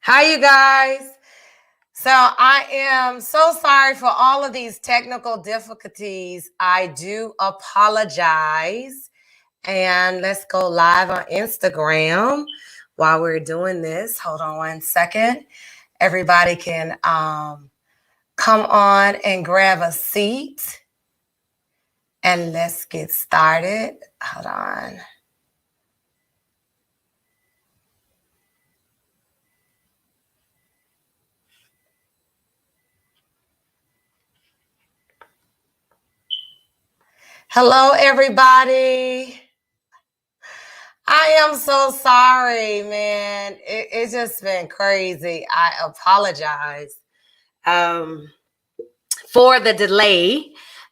Hi, you guys. So I am so sorry for all of these technical difficulties. I do apologize. And let's go live on Instagram while we're doing this. Hold on one second. Everybody can come on and grab a seat and let's get started. Hold on. Hello, everybody. I am so sorry, man. It's just been crazy. I apologize um, for the delay.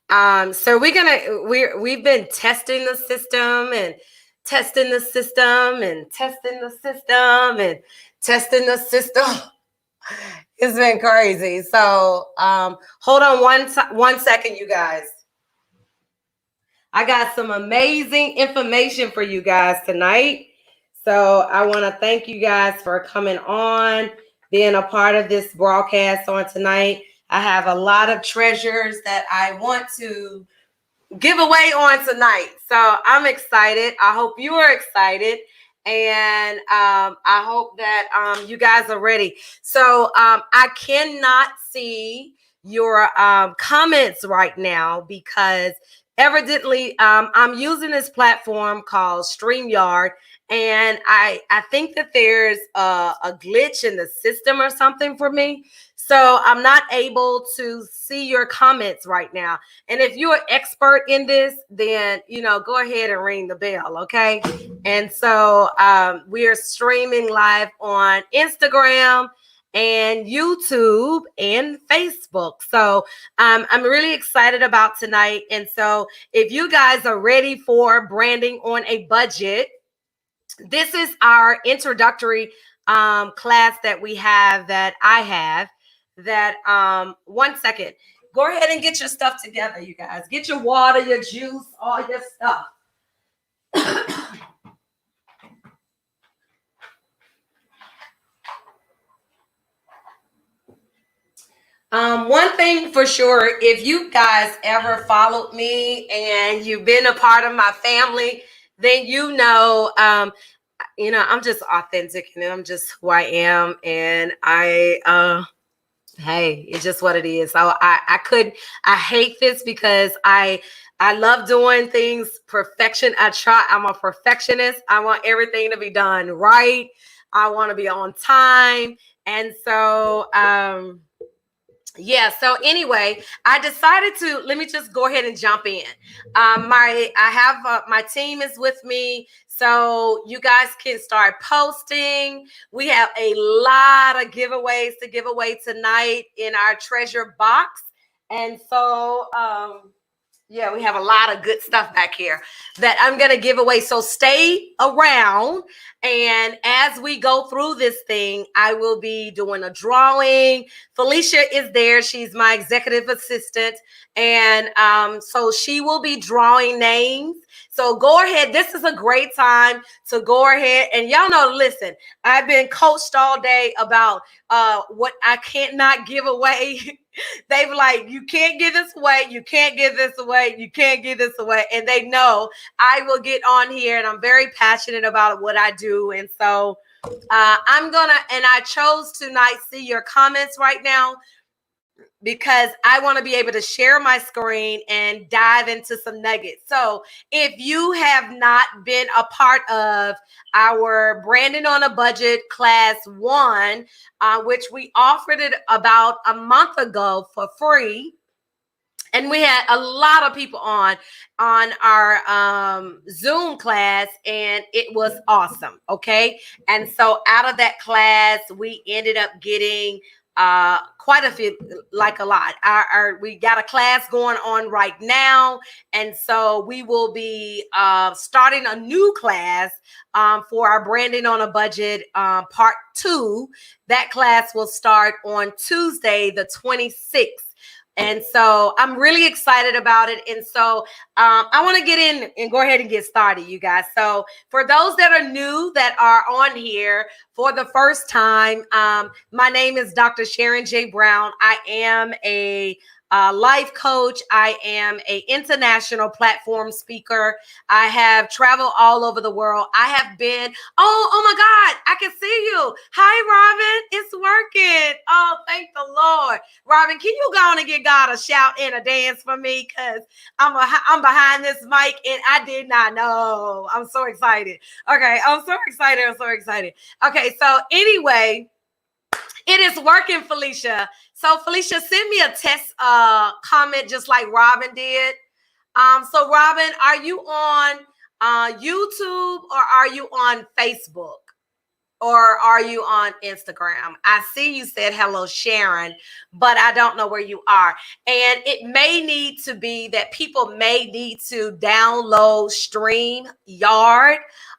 So we've been testing the system and testing the system and testing the system and testing the system. It's been crazy. So hold on one second, you guys. I got some amazing information for you guys tonight. So I want to thank you guys for coming on, being a part of this broadcast on tonight. I have a lot of treasures that I want to give away on tonight. So I'm excited. I hope you are excited. And I hope that you guys are ready. So I cannot see your comments right now because evidently I'm using this platform called StreamYard. And I think that there's a glitch in the system or something for me. So I'm not able to see your comments right now. And if you're an expert in this, then, go ahead and ring the bell, okay? And so we are streaming live on Instagram and YouTube and Facebook. So I'm really excited about tonight. And so if you guys are ready for branding on a budget, this is our introductory class that we have, that I have, that 1 second. Go ahead and get your stuff together, you guys. Get your water, your juice, all your stuff. One thing for sure, if you guys ever followed me and you've been a part of my family, then I'm just authentic and I'm just who I am. And hey, it's just what it is. So I hate this because I love doing things perfection. I'm a perfectionist. I want everything to be done right. I want to be on time. And so so anyway, I decided to, let me just go ahead and jump in. My team is with me, so you guys can start posting. We have a lot of giveaways to give away tonight in our treasure box. And so we have a lot of good stuff back here that I'm going to give away. So stay around. And as we go through this thing, I will be doing a drawing. Felicia is there. She's my executive assistant. And so she will be drawing names. So go ahead. This is a great time to go ahead. And y'all know, listen, I've been coached all day about what I cannot give away. They were like, you can't give this away. You can't give this away. You can't give this away. And they know I will get on here and I'm very passionate about what I do. And so and I chose to not see your comments right now because I want to be able to share my screen and dive into some nuggets. So if you have not been a part of our Branding on a Budget Class 1, which we offered it about a month ago for free, and we had a lot of people on our Zoom class, and it was awesome. Okay. And so out of that class, we ended up getting quite a few, like a lot. We got a class going on right now. And so we will be starting a new class for our Branding on a Budget part 2. That class will start on Tuesday, the 26th. And so I'm really excited about it. And so I want to get in and go ahead and get started, you guys. So for those that are new that are on here for the first time, my name is Dr. Sharon J. Brown. I am a life coach. I am an international platform speaker. I have traveled all over the world. I have been, oh my God, I can see you. Hi, Robin. It's working. Oh, thank the Lord. Robin, can you go on and give God a shout and a dance for me? Because I'm behind this mic and I did not know. I'm so excited. Okay, I'm so excited. I'm so excited. Okay, so anyway, it is working, Felicia. So Felicia, send me a test comment just like Robin did. So Robin, are you on YouTube or are you on Facebook? Or are you on Instagram? I see you said hello, Sharon, but I don't know where you are. And it may need to be that people may need to download StreamYard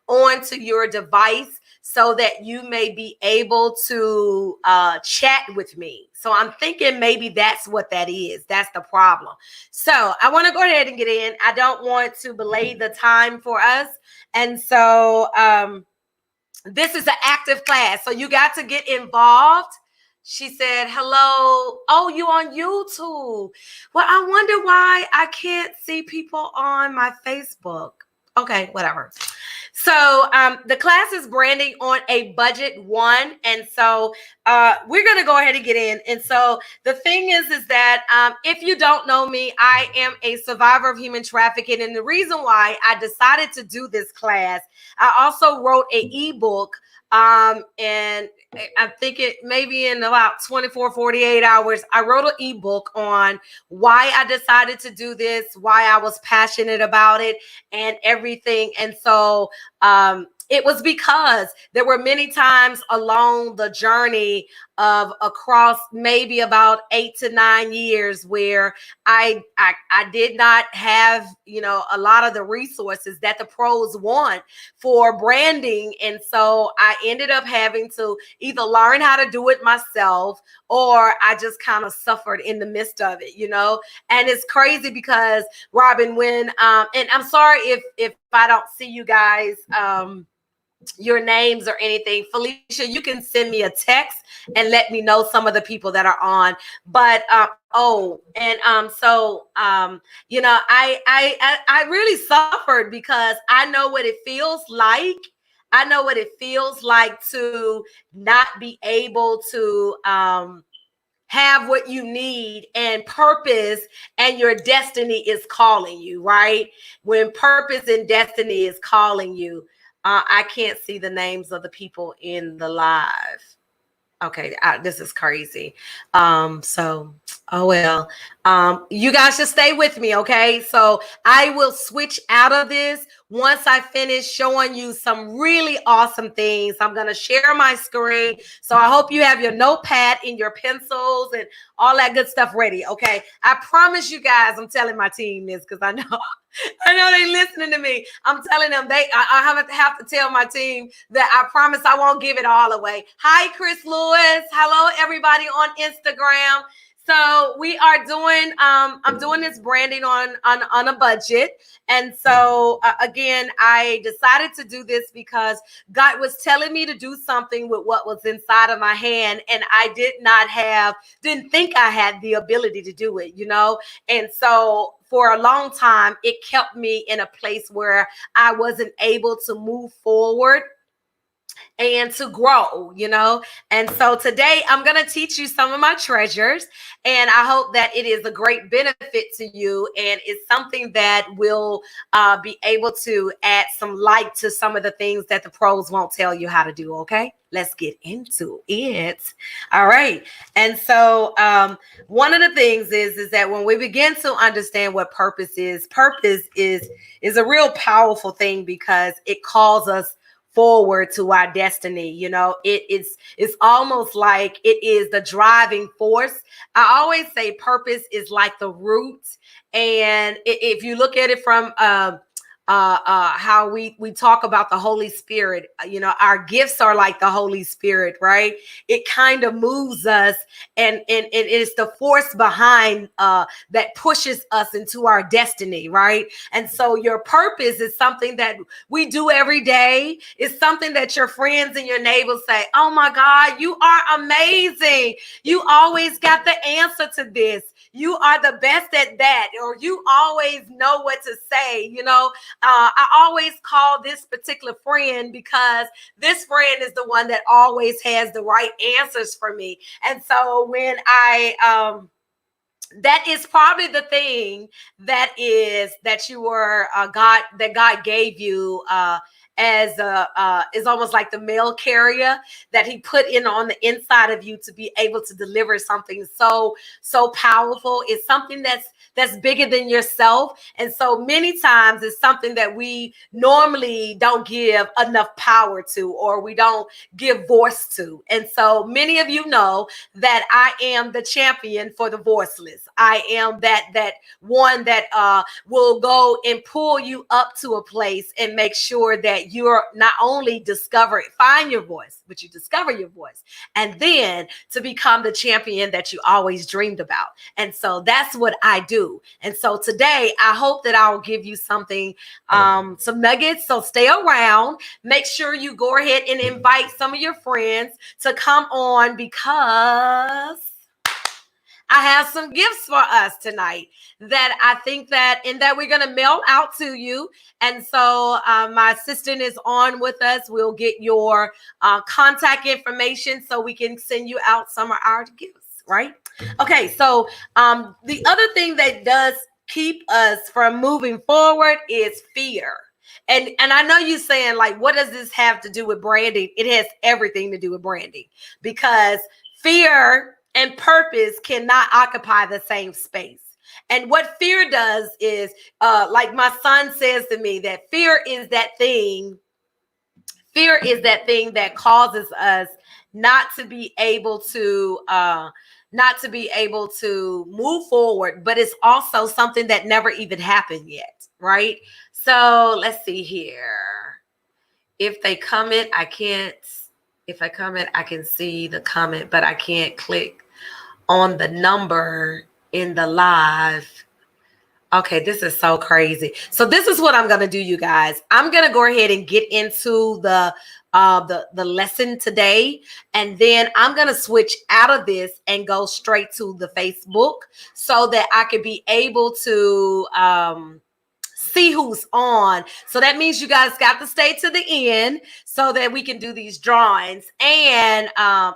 onto your device so that you may be able to chat with me. So I'm thinking maybe that's what that is. That's the problem. So I want to go ahead and get in. I don't want to belay the time for us. And so this is an active class, so you got to get involved. She said, hello. Oh, you on YouTube. Well, I wonder why I can't see people on my Facebook. Okay, whatever. So the class is Branding on a Budget 1. And so we're going to go ahead and get in. And so the thing is that if you don't know me, I am a survivor of human trafficking. And the reason why I decided to do this class, I also wrote an ebook. And I think it maybe in about 24, 48 hours, I wrote an ebook on why I decided to do this, why I was passionate about it and everything. And so it was because there were many times along the journey of across maybe about 8 to 9 years where I did not have, you know, a lot of the resources that the pros want for branding. And so I ended up having to either learn how to do it myself or I just kind of suffered in the midst of it, you know. And it's crazy because Robin, when and I'm sorry if I don't see you guys your names or anything. Felicia, you can send me a text and let me know some of the people that are on. But you know, I really suffered because I know what it feels like. I know what it feels like to not be able to have what you need and purpose and your destiny is calling you, right? When purpose and destiny is calling you. I can't see the names of the people in the live. Okay, this is crazy. So, oh well. You guys just stay with me, okay? So I will switch out of this once I finish showing you some really awesome things. I'm gonna share my screen. So I hope you have your notepad and your pencils and all that good stuff ready, okay? I promise you guys, I'm telling my team this because I know they listening to me. I'm telling them I have to tell my team that I promise I won't give it all away. Hi, Chris Lewis. Hello, everybody on Instagram. So we are doing, I'm doing this branding on a budget. And so again, I decided to do this because God was telling me to do something with what was inside of my hand. And I didn't think I had the ability to do it, you know? And so for a long time, it kept me in a place where I wasn't able to move forward and to grow, you know. And so today I'm going to teach you some of my treasures, and I hope that it is a great benefit to you and it's something that will be able to add some light to some of the things that the pros won't tell you how to do. Okay, let's get into it. All right. And so one of the things is that when we begin to understand what purpose is a real powerful thing because it calls us forward to our destiny. You know, it's almost like it is the driving force. I always say purpose is like the root. And if you look at it from how we talk about the Holy Spirit. You know, our gifts are like the Holy Spirit, right? It kind of moves us, and it is the force behind that pushes us into our destiny, right? And so your purpose is something that we do every day. It's something that your friends and your neighbors say, oh my God, you are amazing. You always got the answer to this. You are the best at that, or you always know what to say. You know, I always call this particular friend because this friend is the one that always has the right answers for me. And so when that is probably the thing that you were God gave you as is almost like the mail carrier that he put in on the inside of you to be able to deliver something so powerful. It's something that's bigger than yourself. And so many times it's something that we normally don't give enough power to, or we don't give voice to. And so many of you know that I am the champion for the voiceless. I am that one that will go and pull you up to a place and make sure that you're not only find your voice, but you discover your voice, and then to become the champion that you always dreamed about. And so that's what I do. And so today, I hope that I'll give you something, some nuggets. So stay around. Make sure you go ahead and invite some of your friends to come on, because I have some gifts for us tonight that I think that we're going to mail out to you. And so my assistant is on with us. We'll get your contact information so we can send you out some of our gifts, right? Okay, so the other thing that does keep us from moving forward is fear. And I know you're saying, like, what does this have to do with branding? It has everything to do with branding, because fear and purpose cannot occupy the same space. And what fear does is, like my son says to me, that fear is that thing that causes us not to be able to move forward, but it's also something that never even happened yet, right? So let's see here. If they comment, I can't. If I comment, I can see the comment, but I can't click on the number in the live. Okay, this is so crazy. So this is what I'm going to do, you guys. I'm going to go ahead and get into the lesson today, and then I'm going to switch out of this and go straight to the Facebook so that I could be able to see who's on. So that means you guys got to stay to the end so that we can do these drawings, and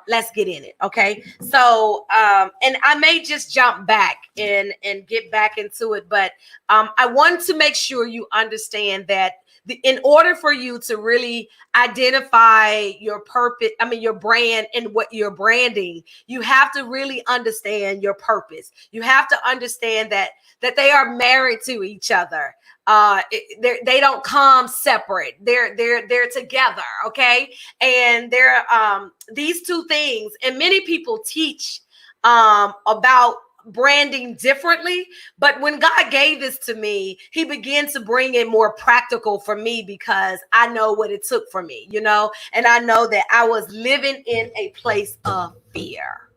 let's get in it. Okay. So and I may just jump back and get back into it, but I want to make sure you understand that in order for you to really identify your purpose, your brand and what you're branding, you have to really understand your purpose. You have to understand that they are married to each other. They don't come separate. They're together. Okay. And they're these two things, and many people teach about branding differently, but when God gave this to me, he began to bring it more practical for me, because I know what it took for me, and I know that I was living in a place of fear.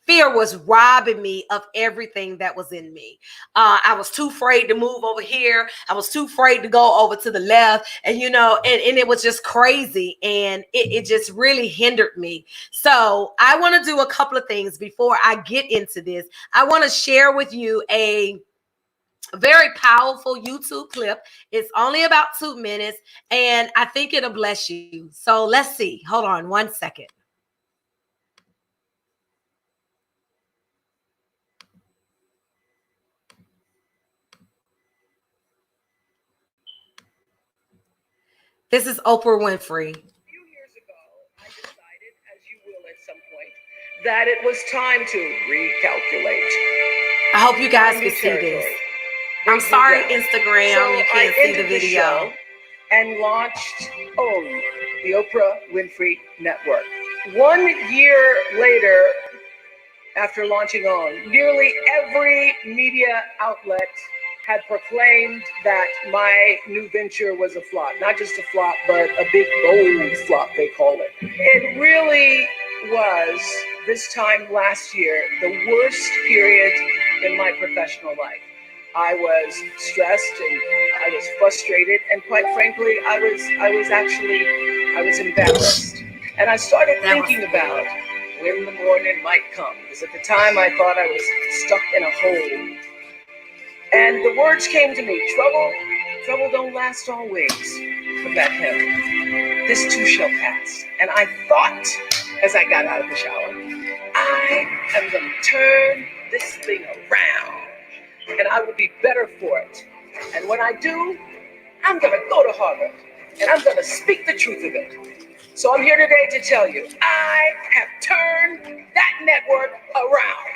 Fear was robbing me of everything that was in me. I was too afraid to move over here. I was too afraid to go over to the left. And, and it was just crazy. And it just really hindered me. So I want to do a couple of things before I get into this. I want to share with you a very powerful YouTube clip. It's only about 2 minutes, and I think it'll bless you. So let's see. Hold on 1 second. This is Oprah Winfrey. A few years ago, I decided, as you will at some point, that it was time to recalculate. I hope you guys can see this. I'm sorry, Instagram, so you can't see the video. And launched OWN, the Oprah Winfrey Network. 1 year later, after launching OWN, nearly every media outlet had proclaimed that my new venture was a flop. Not just a flop, but a big bold flop, they call it. It really was, this time last year, the worst period in my professional life. I was stressed and I was frustrated, and quite frankly, I was embarrassed. And I started thinking about when the morning might come, because at the time I thought I was stuck in a hole. And the words came to me, trouble don't last always, from that hymn. This too shall pass. And I thought, as I got out of the shower, I am going to turn this thing around, and I will be better for it. And when I do, I'm going to go to Harvard, and I'm going to speak the truth of it. So I'm here today to tell you, I have turned that network around.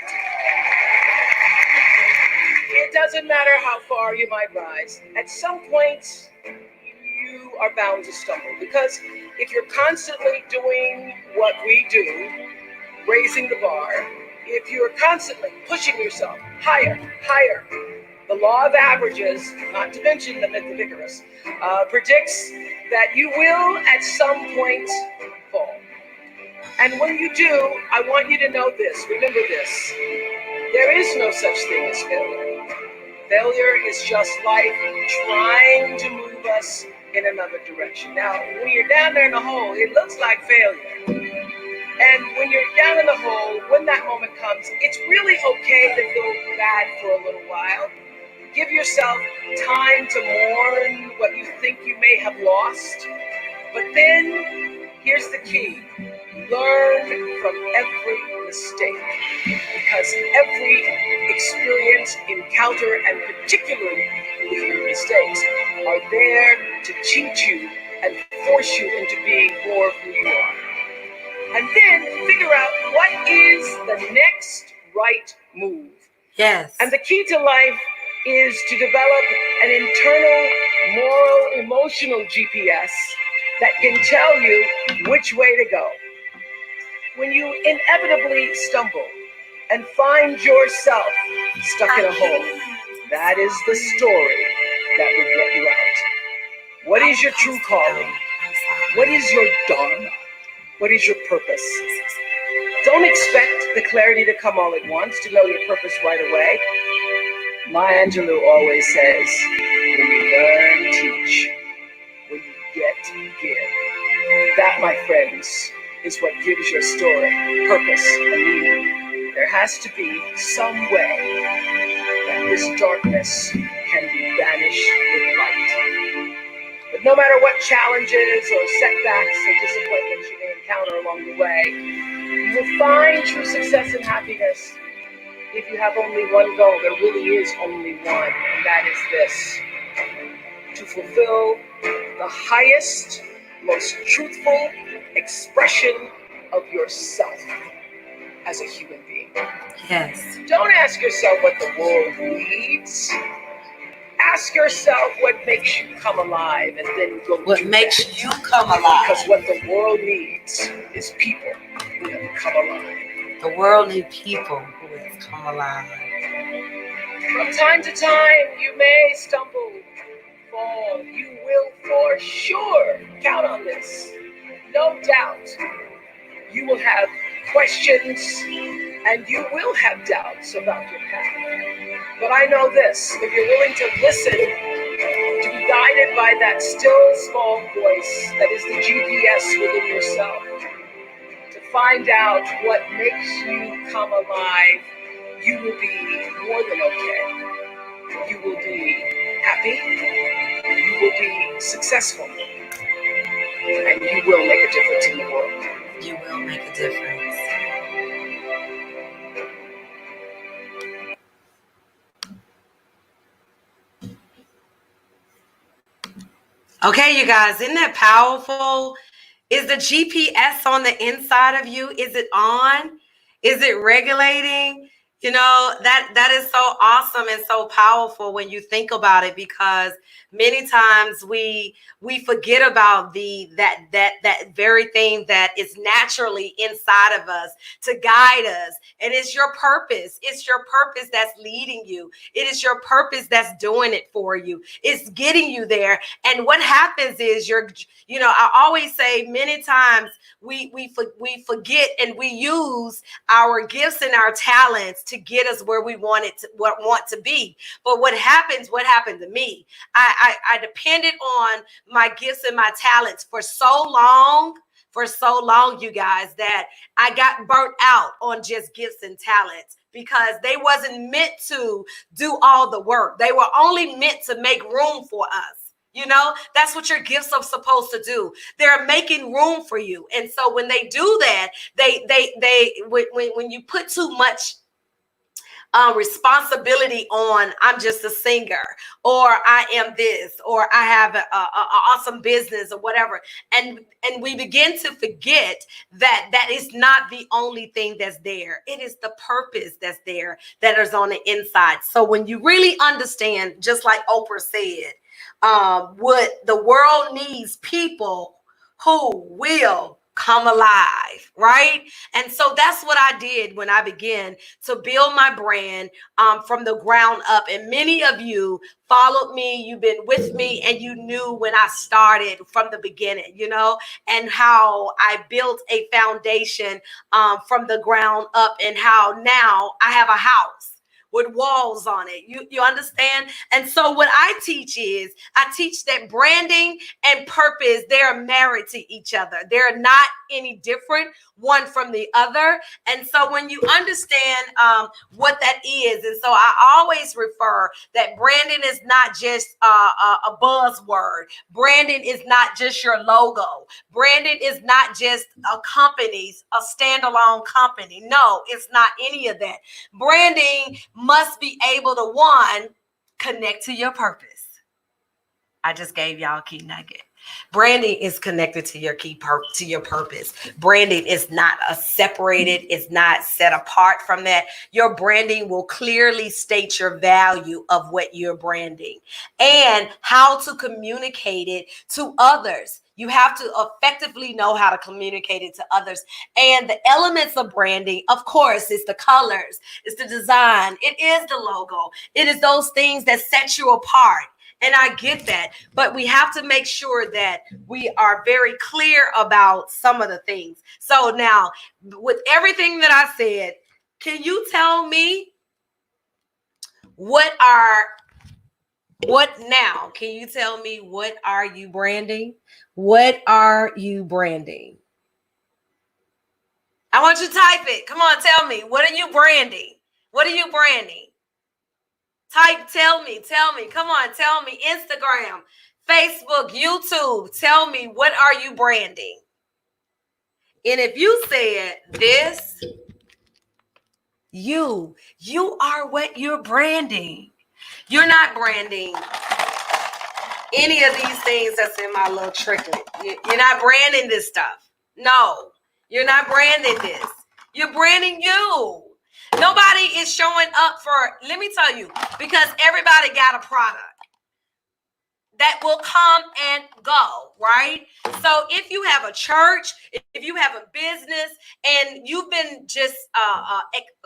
It doesn't matter how far you might rise. At some point, you are bound to stumble, because if you're constantly doing what we do, raising the bar, if you're constantly pushing yourself higher, the law of averages, not to mention the myth of Icarus, predicts that you will at some point fall. And when you do, I want you to know this, remember this, there is no such thing as failure. Failure is just life trying to move us in another direction. Now, when you're down there in the hole, it looks like failure. And when you're down in the hole, when that moment comes, it's really okay to feel bad for a little while. Give yourself time to mourn what you think you may have lost. But then, here's the key. Learn from every mistake, because every experience, encounter, and particularly with your mistakes, are there to teach you and force you into being more of who you are. And then figure out what is the next right move. Yes. And the key to life is to develop an internal, moral, emotional GPS that can tell you which way to go. When you inevitably stumble and find yourself stuck in a hole, that is the story that will get you out. What is your true calling? What is your dharma? What is your purpose? Don't expect the clarity to come all at once, to know your purpose right away. Maya Angelou always says, when you learn, teach. When you get, give. That, my friends, is what gives your story purpose and meaning. There has to be some way that this darkness can be banished with light. But no matter what challenges or setbacks or disappointments you may encounter along the way, you will find true success and happiness if you have only one goal. There really is only one, and that is this: to fulfill the highest, most truthful expression of yourself as a human being. Yes. Don't ask yourself what the world needs. Ask yourself what makes you come alive, and then go What do makes that. you come alive? Because what the world needs is people who have come alive. The world needs people who have come alive. From time to time, you may stumble, fall. You will for sure count on this. No doubt. You will have questions and you will have doubts about your path. But I know this: if you're willing to listen, to be guided by that still small voice that is the GPS within yourself, to find out what makes you come alive, you will be more than okay. You will be happy, you will be successful, and you will make a difference in the world. You will make a difference. Okay, you guys, isn't that powerful? Is the GPS on the inside of you? Is it on? Is it regulating? You know, that is so awesome and so powerful when you think about it, because many times we forget about that very thing that is naturally inside of us to guide us. And it's your purpose. It's your purpose that's leading you. It is your purpose that's doing it for you. It's getting you there. And what happens is I always say many times we forget and we use our gifts and our talents to get us where we want to be. But what happened to me, I depended on my gifts and my talents for so long, you guys, that I got burnt out on just gifts and talents, because they wasn't meant to do all the work. They were only meant to make room for us. That's what your gifts are supposed to do. They're making room for you. And so when they do that, when you put too much responsibility on, I'm just a singer, or I am this, or I have a awesome business, or whatever, and we begin to forget that is not the only thing that's there. It is the purpose that's there, that is on the inside. So when you really understand, just like Oprah said, what the world needs, people who will come alive, right? And so that's what I did when I began to build my brand from the ground up. And many of you followed me, you've been with me, and you knew when I started from the beginning, and how I built a foundation from the ground up, and how now I have a house with walls on it. You understand? And so what I teach that branding and purpose, they're married to each other. They're not any different one from the other. And so when you understand what that is, and so I always refer that branding is not just a buzzword. Branding is not just your logo. Branding is not just a standalone company. No, it's not any of that. Branding must be able to, one, connect to your purpose. I just gave y'all a key nugget. Branding is connected to your to your purpose. Branding is not separated. It's not set apart from that. Your branding will clearly state your value of what you're branding and how to communicate it to others. You have to effectively know how to communicate it to others. And the elements of branding, of course, is the colors, it's the design, it is the logo. It is those things that set you apart. And I get that, but we have to make sure that we are very clear about some of the things. So now, with everything that I said, can you tell me can you tell me what are you branding? What are you branding? I want you to type it. Come on, tell me. What are you branding? What are you branding? Type, tell me. Come on, tell me. Instagram, Facebook, YouTube. Tell me, what are you branding? And if you said this, you are what you're branding. You're not branding any of these things that's in my little triplet. You're not branding this stuff. No, you're not branding this. You're branding you. Nobody is showing up for, let me tell you, because everybody got a product that will come and go, right? So if you have a church, if you have a business, and you've been just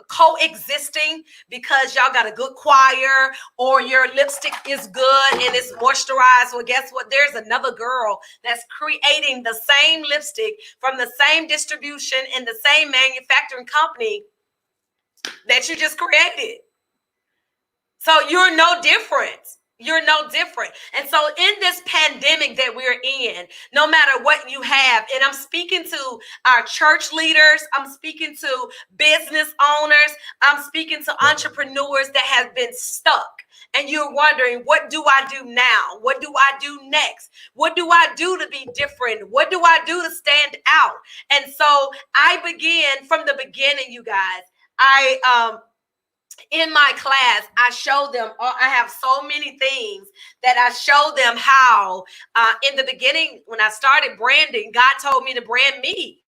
coexisting because y'all got a good choir, or your lipstick is good and it's moisturized, well, guess what? There's another girl that's creating the same lipstick from the same distribution and the same manufacturing company that you just created. So you're no different. You're no different. And so in this pandemic that we're in, no matter what you have, and I'm speaking to our church leaders, I'm speaking to business owners, I'm speaking to entrepreneurs that have been stuck. And you're wondering, what do I do now? What do I do next? What do I do to be different? What do I do to stand out? And so I began from the beginning, you guys. In my class, I show them, I have so many things that I show them how, in the beginning, when I started branding, God told me to brand me.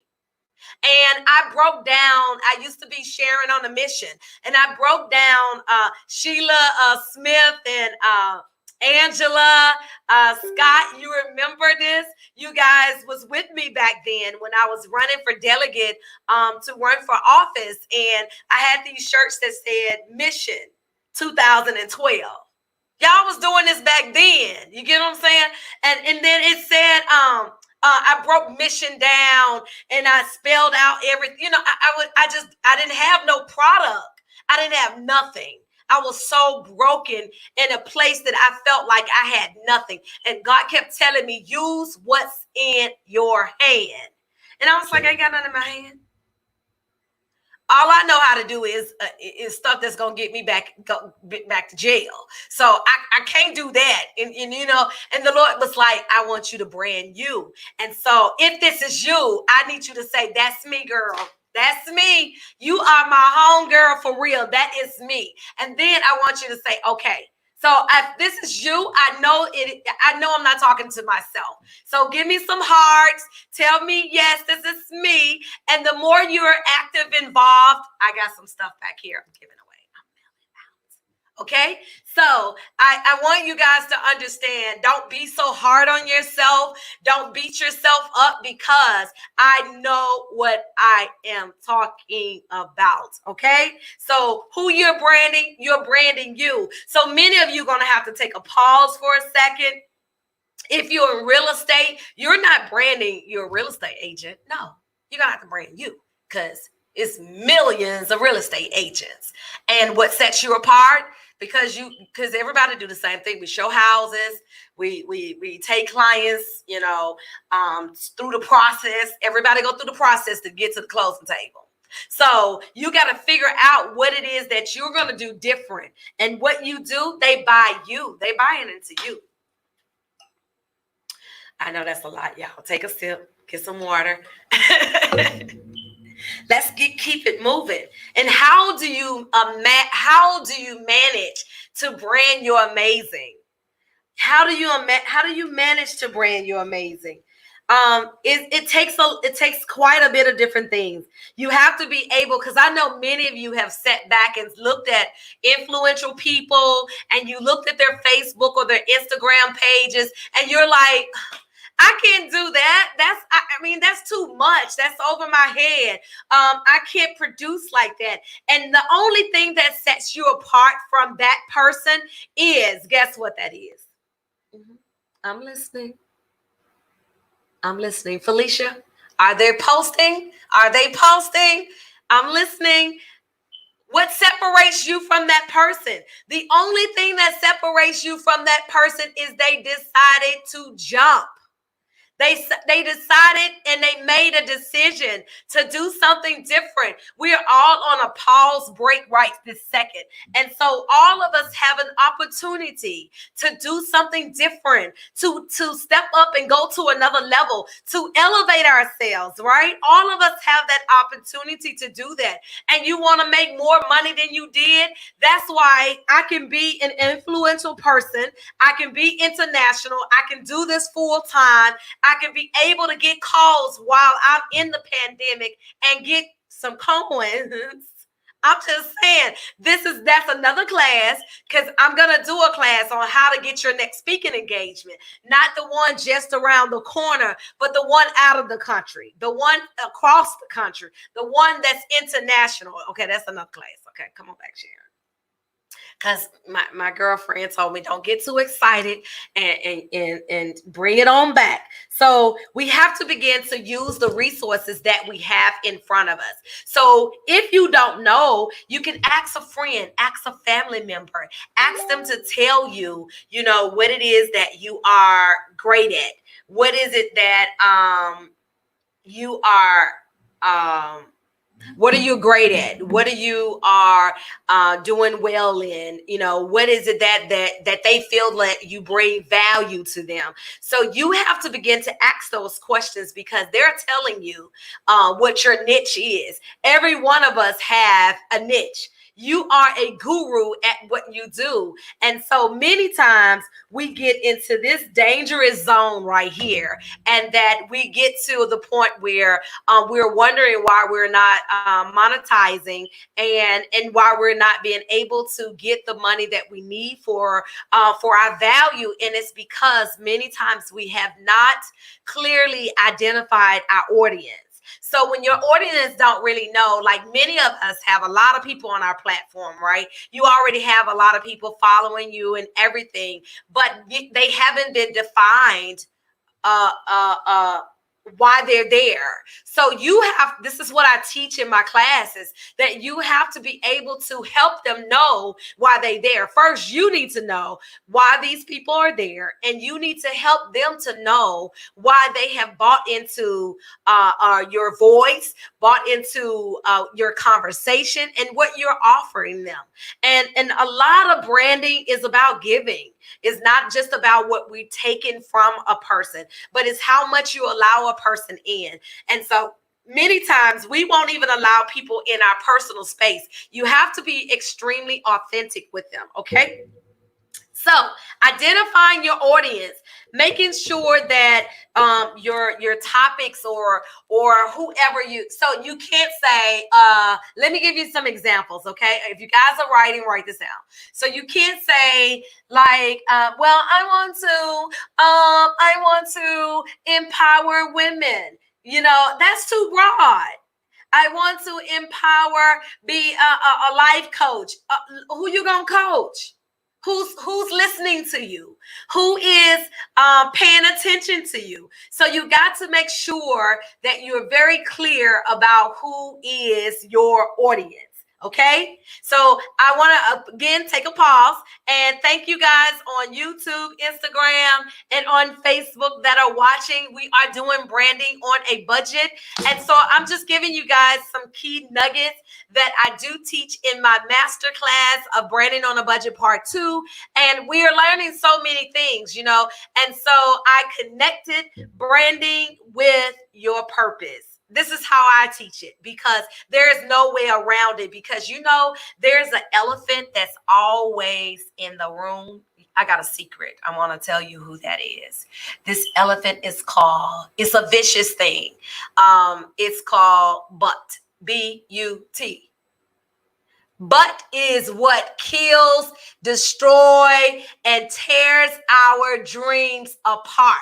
And I broke down, I used to be sharing on a mission, and I broke down Sheila Smith and Angela, Scott, you remember this? You guys was with me back then when I was running for delegate to run for office, and I had these shirts that said Mission 2012. Y'all was doing this back then. You get what I'm saying? And then it said, I broke mission down and I spelled out everything. You know, I didn't have no product. I didn't have nothing. I was so broken in a place that I felt like I had nothing. And God kept telling me, use what's in your hand. And I was like, I ain't got nothing in my hand. All I know how to do is stuff that's gonna get me back to jail. So I can't do that. And you know, and the Lord was like, I want you to brand you. And so if this is you, I need you to say, that's me, girl. That's me. You are my home girl for real. That is me. And then I want you to say, okay. So if this is you, I know I'm not talking to myself. So give me some hearts. Tell me, yes, this is me. And the more you're active, involved, I got some stuff back here I'm giving away. Okay, so I want you guys to understand, don't be so hard on yourself. Don't beat yourself up, because I know what I am talking about. Okay, so who you're branding you. So many of you are going to have to take a pause for a second. If you're in real estate, you're not branding your real estate agent. No, you're going to have to brand you, because it's millions of real estate agents. And what sets you apart? Because everybody do the same thing. We show houses, we take clients, you know, through the process. Everybody go through the process to get to the closing table. So you got to figure out what it is that you're going to do different. And what you do, they buy you. They buying into you. I know that's a lot, y'all. Take a sip, get some water. Let's keep it moving. And how do you manage to brand your amazing? How do you manage to brand your amazing? It takes quite a bit of different things. You have to be able, because I know many of you have sat back and looked at influential people, and you looked at their Facebook or their Instagram pages, and you're like, I can't do that. That's too much. That's over my head. I can't produce like that. And the only thing that sets you apart from that person is, guess what that is? I'm listening. Felicia, are they posting? I'm listening. What separates you from that person? The only thing that separates you from that person is they decided to jump. They decided and they made a decision to do something different. We are all on a pause break right this second. And so all of us have an opportunity to do something different, to step up and go to another level, to elevate ourselves, right? All of us have that opportunity to do that. And you want to make more money than you did? That's why I can be an influential person. I can be international. I can do this full time. I can be able to get calls while I'm in the pandemic and get some coins. I'm just saying, that's another class, because I'm going to do a class on how to get your next speaking engagement. Not the one just around the corner, but the one out of the country, the one across the country, the one that's international. Okay, that's another class. Okay, come on back, Sharon. Because my girlfriend told me, don't get too excited and bring it on back. So we have to begin to use the resources that we have in front of us. So if you don't know, you can ask a friend, ask a family member, ask them to tell you, what it is that you are great at. What is it that you are what are you great at? What are you doing well in? What is it that they feel like you bring value to them? So you have to begin to ask those questions, because they're telling you what your niche is. Every one of us have a niche. You are a guru at what you do. And so many times we get into this dangerous zone right here, and that we get to the point where we're wondering why we're not monetizing, and why we're not being able to get the money that we need for our value. And it's because many times we have not clearly identified our audience. So when your audience don't really know, like many of us have a lot of people on our platform, right? You already have a lot of people following you and everything, but they haven't been defined why they're there. So you have, this is what I teach in my classes, that you have to be able to help them know why they're there. First, you need to know why these people are there, and you need to help them to know why they have bought into your voice, bought into your conversation, and what you're offering them. And a lot of branding is about giving. It's not just about what we've taken from a person, but it's how much you allow a person in. And so many times we won't even allow people in our personal space. You have to be extremely authentic with them, okay? So identifying your audience, making sure that your topics or whoever you, so you can't say, let me give you some examples, okay? If you guys are writing, write this down. So you can't say like, well, I want to empower women. You know, that's too broad. I want to empower, be a life coach. Who you gonna coach? Who's listening to you? Who is paying attention to you? So you got to make sure that you're very clear about who is your audience. Okay, so I want to again take a pause and thank you guys on YouTube, Instagram, and on Facebook that are watching. We are doing branding on a budget. And so I'm just giving you guys some key nuggets that I do teach in my masterclass of Branding on a Budget Part 2. And we are learning so many things, you know. And so I connected branding with your purpose. This is how I teach it, because there is no way around it. Because, you know, there's an elephant that's always in the room. I got a secret. I want to tell you who that is. This elephant is called, it's a vicious thing. It's called butt, B-U-T. Butt is what kills, destroys, and tears our dreams apart.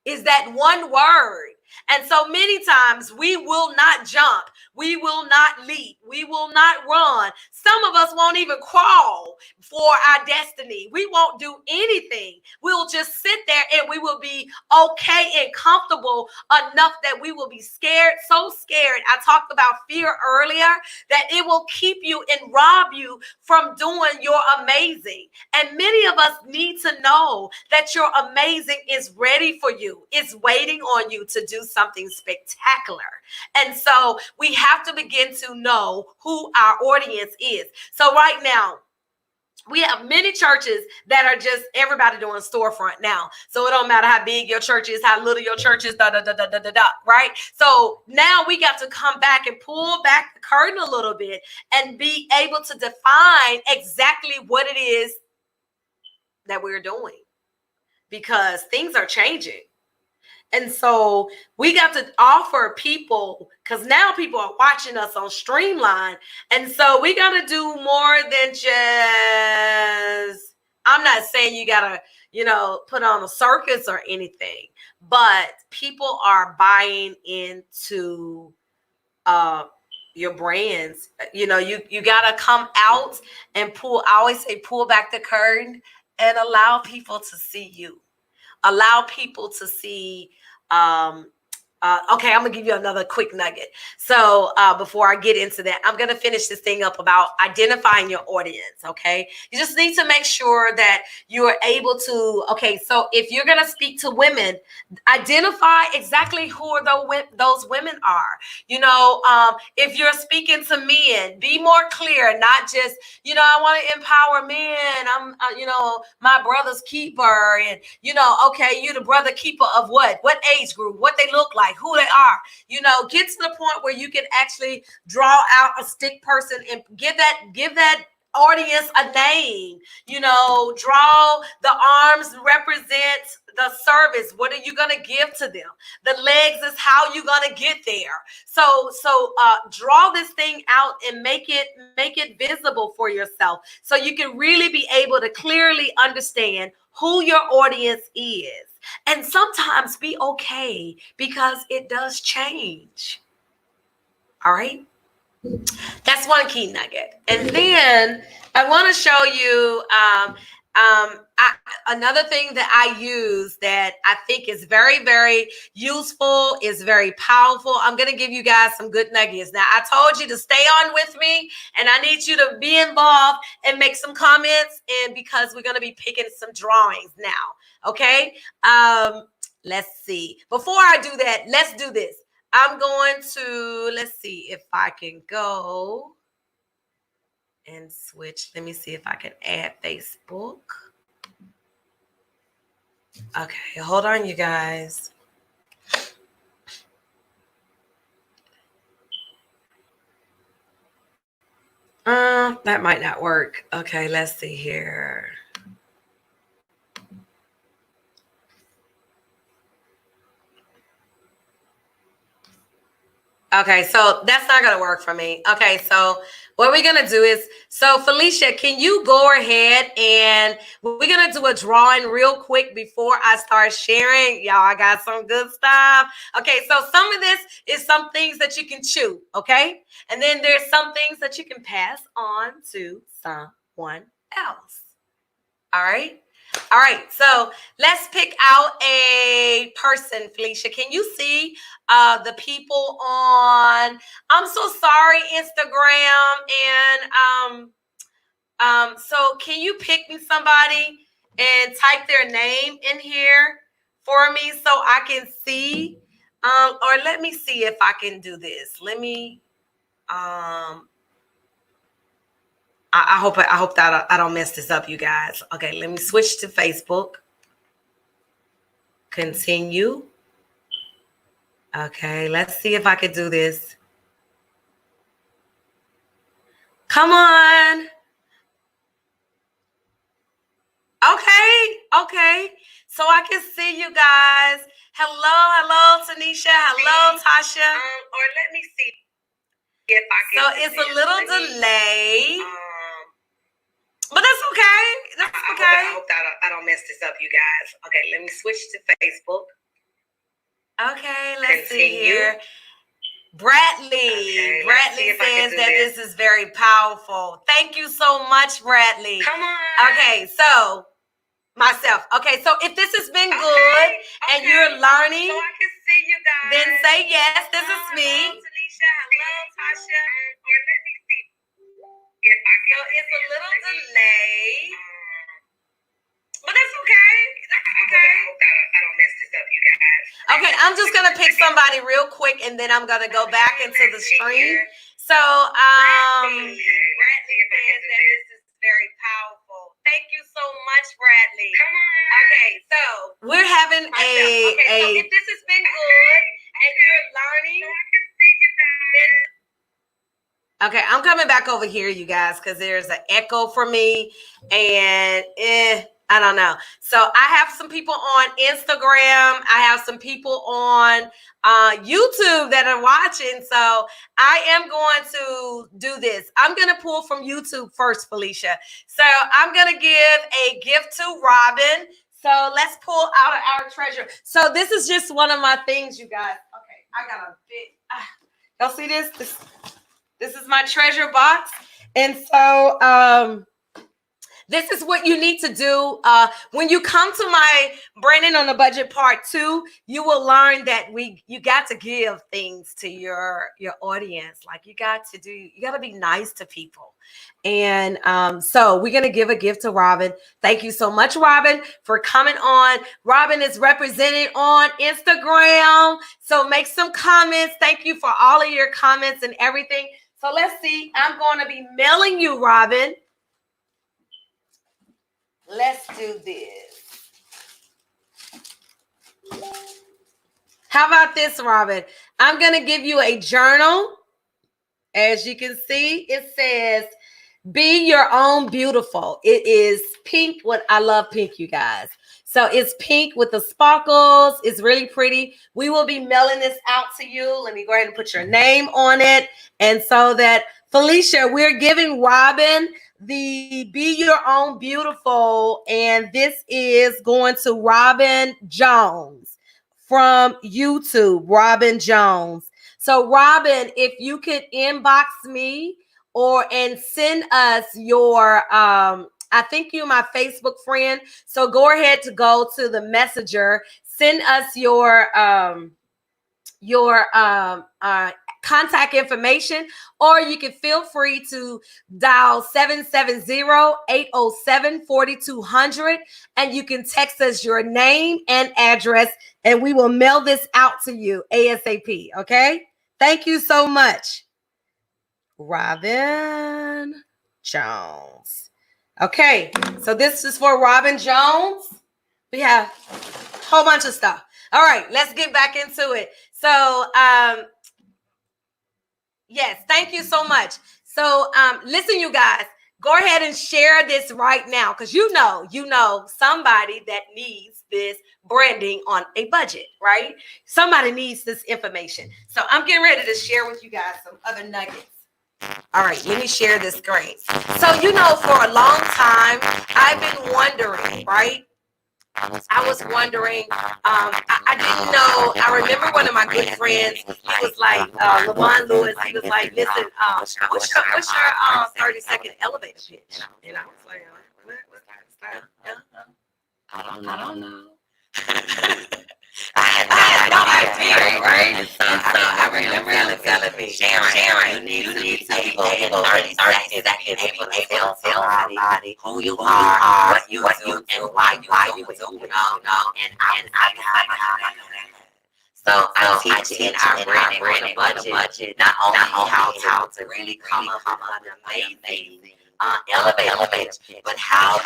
Is that one word. And so many times we will not jump. We will not leap. We will not run. Some of us won't even crawl for our destiny. We won't do anything. We'll just sit there and we will be okay and comfortable enough that we will be scared, so scared. I talked about fear earlier, that it will keep you and rob you from doing your amazing. And many of us need to know that your amazing is ready for you. It's waiting on you to do something spectacular. And so we have to begin to know who our audience is. So right now, we have many churches that are just everybody doing storefront now. So it don't matter how big your church is, how little your church is, right? So now we got to come back and pull back the curtain a little bit and be able to define exactly what it is that we're doing, because things are changing. And so we got to offer people, because now people are watching us on Streamline. And so we got to do more than just, I'm not saying you got to, you know, put on a circus or anything, but people are buying into your brands. You know, you got to come out and pull, I always say, pull back the curtain and allow people to see you. Allow people to see, okay, I'm gonna give you another quick nugget. So before I get into that, I'm gonna finish this thing up about identifying your audience, okay? You just need to make sure that you're able to, okay, so if you're gonna speak to women, identify exactly who those women are. You know, if you're speaking to men, be more clear, not just, you know, I want to empower men. I'm, you know, my brother's keeper. And, you know, okay, you're the brother keeper of what? What age group? What they look like? like who they are. Get to the point where you can actually draw out a stick person and give that audience a name. Draw the arms represents the service. What are you going to give to them? The legs is how you're going to get there. So draw this thing out and make it visible for yourself so you can really be able to clearly understand who your audience is. And sometimes be okay because it does change. All right. That's one key nugget. And then I want to show you another thing that I use that I think is very, very useful, is very powerful. I'm going to give you guys some good nuggets. Now, I told you to stay on with me, and I need you to be involved and make some comments, and because we're going to be picking some drawings now. Okay. Let's see. Before I do that, let's do this. I'm going to, let's see if I can go and switch. Let me see if I can add Facebook. Okay, hold on, you guys. That might not work. Okay, let's see here. Okay, so that's not going to work for me. Okay, so what we're going to do is, so Felicia, can you go ahead and we're going to do a drawing real quick before I start sharing. Y'all, I got some good stuff. Okay, so some of this is some things that you can chew, okay? And then there's some things that you can pass on to someone else. All right? All right, so let's pick out a person, Felicia. Can you see the people on, I'm so sorry, Instagram, and so can you pick me somebody and type their name in here for me so I can see, or let me see if I can do this. Let me, I hope that I don't mess this up, you guys. Okay, let me switch to Facebook. Continue. Okay, let's see if I can do this. Come on. Okay. So I can see you guys. Hello, Tanisha. Hello, Tasha. Or let me see if I can. So it's a little delay. But that's okay. That's okay. I hope that I don't mess this up, you guys. Okay, let me switch to Facebook. Okay, let's see here. Bradley. Okay, Bradley says that this is very powerful. Thank you so much, Bradley. Come on. Okay, so myself. Okay, so if this has been good and you're learning, so I can see you guys. Then say yes. This is me. Hello, Tanisha. Hello, Tasha. Or let me see if I can. So it's a little delay. But that's okay. That's okay. I hope that I don't mess this up, you guys. Okay, I'm just gonna pick somebody real quick, and then I'm gonna go back into the stream. So, Bradley says that this is very powerful. Thank you so much, Bradley. Come on. Okay, so we're having so if this has been good and you're learning, okay, I'm coming back over here, you guys, because there's an echo for me, and I don't know. So I have some people on Instagram. I have some people on YouTube that are watching. So I am going to do this. I'm going to pull from YouTube first, Felicia. So I'm going to give a gift to Robin. So let's pull out our treasure. So this is just one of my things, you guys. Okay, I got a bit. Y'all see this? This is my treasure box. And so this is what you need to do. When you come to my Branding on a Budget Part 2, you will learn that you got to give things to your audience. Like you got to be nice to people. And so we're going to give a gift to Robin. Thank you so much, Robin, for coming on. Robin is represented on Instagram. So make some comments. Thank you for all of your comments and everything. So let's see. I'm going to be mailing you, Robin. Let's do this. How about this, Robin? I'm going to give you a journal. As you can see, it says, be your own beautiful. It is pink. What I love pink, you guys. So it's pink with the sparkles. It's really pretty. We will be mailing this out to you. Let me go ahead and put your name on it. And so that, Felicia, we're giving Robin the Be Your Own Beautiful. And this is going to Robin Jones from YouTube, Robin Jones. So Robin, if you could inbox me and send us your I think you're my Facebook friend. So go ahead to go to the messenger, send us your contact information, or you can feel free to dial 770-807-4200, and you can text us your name and address, and we will mail this out to you ASAP. Okay? Thank you so much, Robin Jones. Okay, so this is for Robin Jones. We have a whole bunch of stuff. All right, let's get back into it. So, yes, thank you so much. So, listen, you guys, go ahead and share this right now, because you know somebody that needs this branding on a budget, right? Somebody needs this information. So I'm getting ready to share with you guys some other nuggets. All right, let me share this screen. So, for a long time, I've been wondering, right? I was wondering, I didn't know. I remember one of my good friends, he was like, Lamont Lewis, he was like, listen, what's your 30-second elevator pitch? And I was like, what? I don't know. I had no idea, right? And so I remember him telling me, Sharon, you need to be able to 30 seconds able to tell somebody who you are, what you do, and why you do, And I got so I teach in our branding on a budget, not only how to really come up with an amazing elevator pitch, but how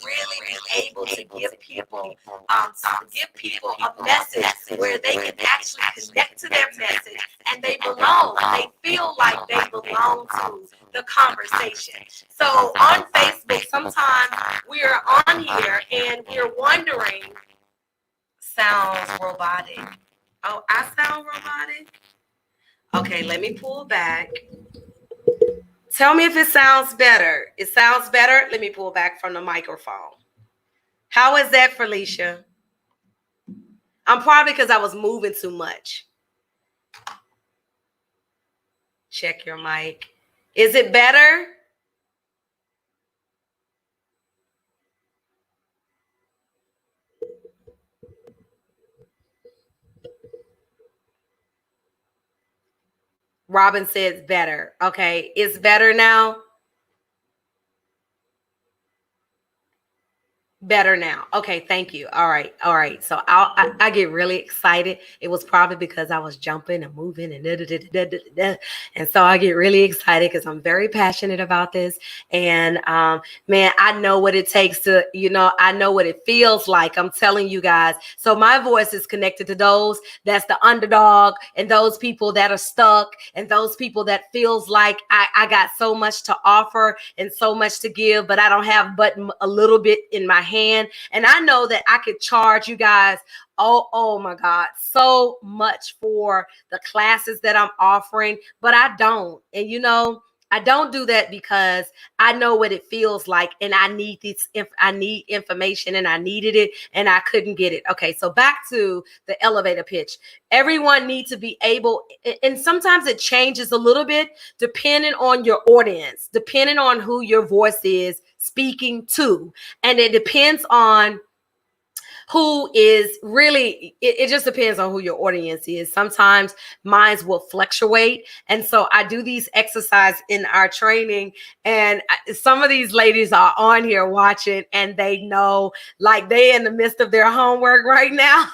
really able to give people a message where they can actually connect to their message and they belong. They feel like they belong to the conversation. So on Facebook, sometimes we're on here and we're wondering, sounds robotic. Oh, I sound robotic? Okay, let me pull back. Tell me if it sounds better. It sounds better. Let me pull back from the microphone. How is that, Felicia? I'm probably because I was moving too much. Check your mic. Is it better? Robin says better. Okay, it's better now. Better now. Okay, thank you. All right. So I get really excited. It was probably because I was jumping and moving and so I get really excited because I'm very passionate about this. And man, I know what it takes to, I know what it feels like. I'm telling you guys. So my voice is connected to those that's the underdog, and those people that are stuck, and those people that feels like I got so much to offer and so much to give, but I don't have but a little bit in my hand. And I know that I could charge you guys, oh my God, so much for the classes that I'm offering, but I don't. And I don't do that because I know what it feels like, and I need this. I need information, and I needed it, and I couldn't get it. Okay, so back to the elevator pitch. Everyone needs to be able, and sometimes it changes a little bit depending on your audience, depending on who your voice is speaking to, and it depends on who is really, it just depends on who your audience is. Sometimes minds will fluctuate. And so I do these exercises in our training, and some of these ladies are on here watching, and they know, like, they in the midst of their homework right now.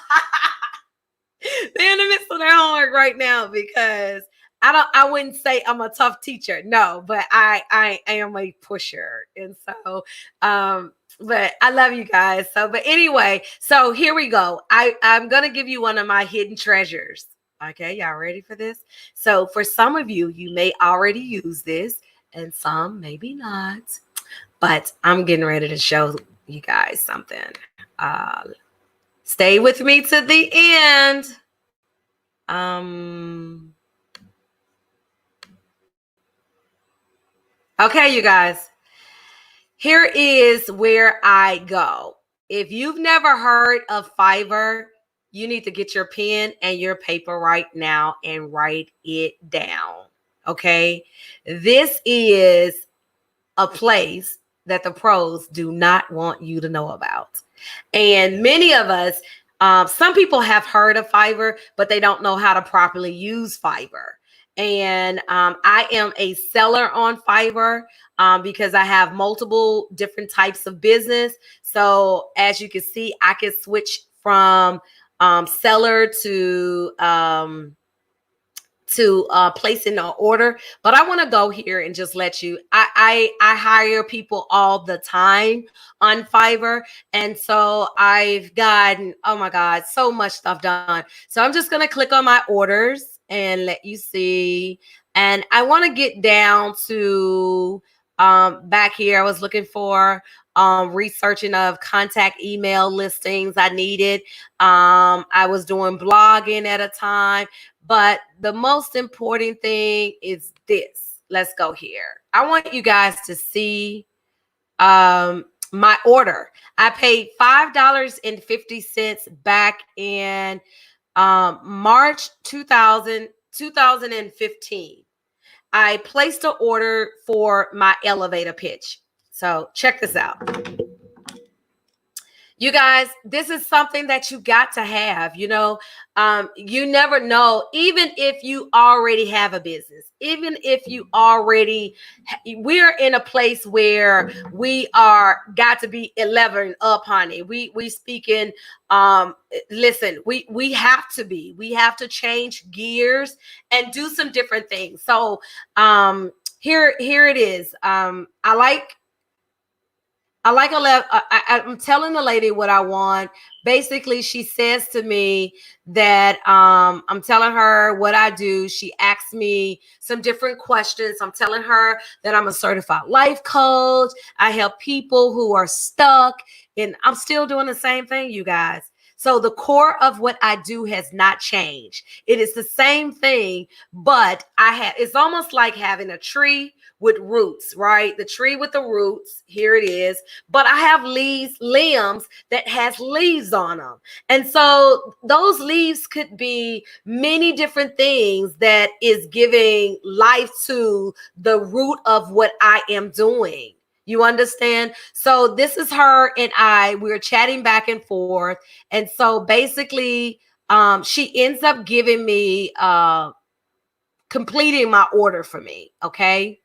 They're in the midst of their homework right now because I wouldn't say I'm a tough teacher. No, but I am a pusher. And so But I love you guys. So, but anyway, so here we go. I'm gonna give you one of my hidden treasures. Okay, y'all ready for this? So, for some of you, you may already use this, and some maybe not. But I'm getting ready to show you guys something. Stay with me to the end. Okay, you guys. Here is where I go. If you've never heard of Fiverr, you need to get your pen and your paper right now and write it down. Okay. This is a place that the pros do not want you to know about. And many of us, some people have heard of Fiverr, but they don't know how to properly use Fiverr. And I am a seller on Fiverr because I have multiple different types of business. So as you can see, I can switch from seller to placing an order. But I want to go here and just let you, I hire people all the time on Fiverr. And so I've gotten, oh my God, so much stuff done. So I'm just going to click on my orders and let you see. And I want to get down to back here. I was looking for researching of contact email listings I needed. I was doing blogging at a time. But the most important thing is this. Let's go here. I want you guys to see my order. I paid $5.50 back in March 2015. I placed an order for my elevator pitch. So check this out. You guys, this is something that you got to have. You know, you never know, even if you already have a business, even if you already, we're in a place where we are got to be 11 up, honey. We speaking, listen, we have to change gears and do some different things. So here it is. I'm telling the lady what I want. Basically, she says to me that I'm telling her what I do. She asks me some different questions. I'm telling her that I'm a certified life coach. I help people who are stuck, and I'm still doing the same thing, you guys. So the core of what I do has not changed. It is the same thing, but it's almost like having a tree with roots, right? The tree with the roots, here it is. But I have limbs that has leaves on them. And so those leaves could be many different things that is giving life to the root of what I am doing. You understand? So this is her and we're chatting back and forth. And so basically, she ends up giving me, completing my order for me. Okay.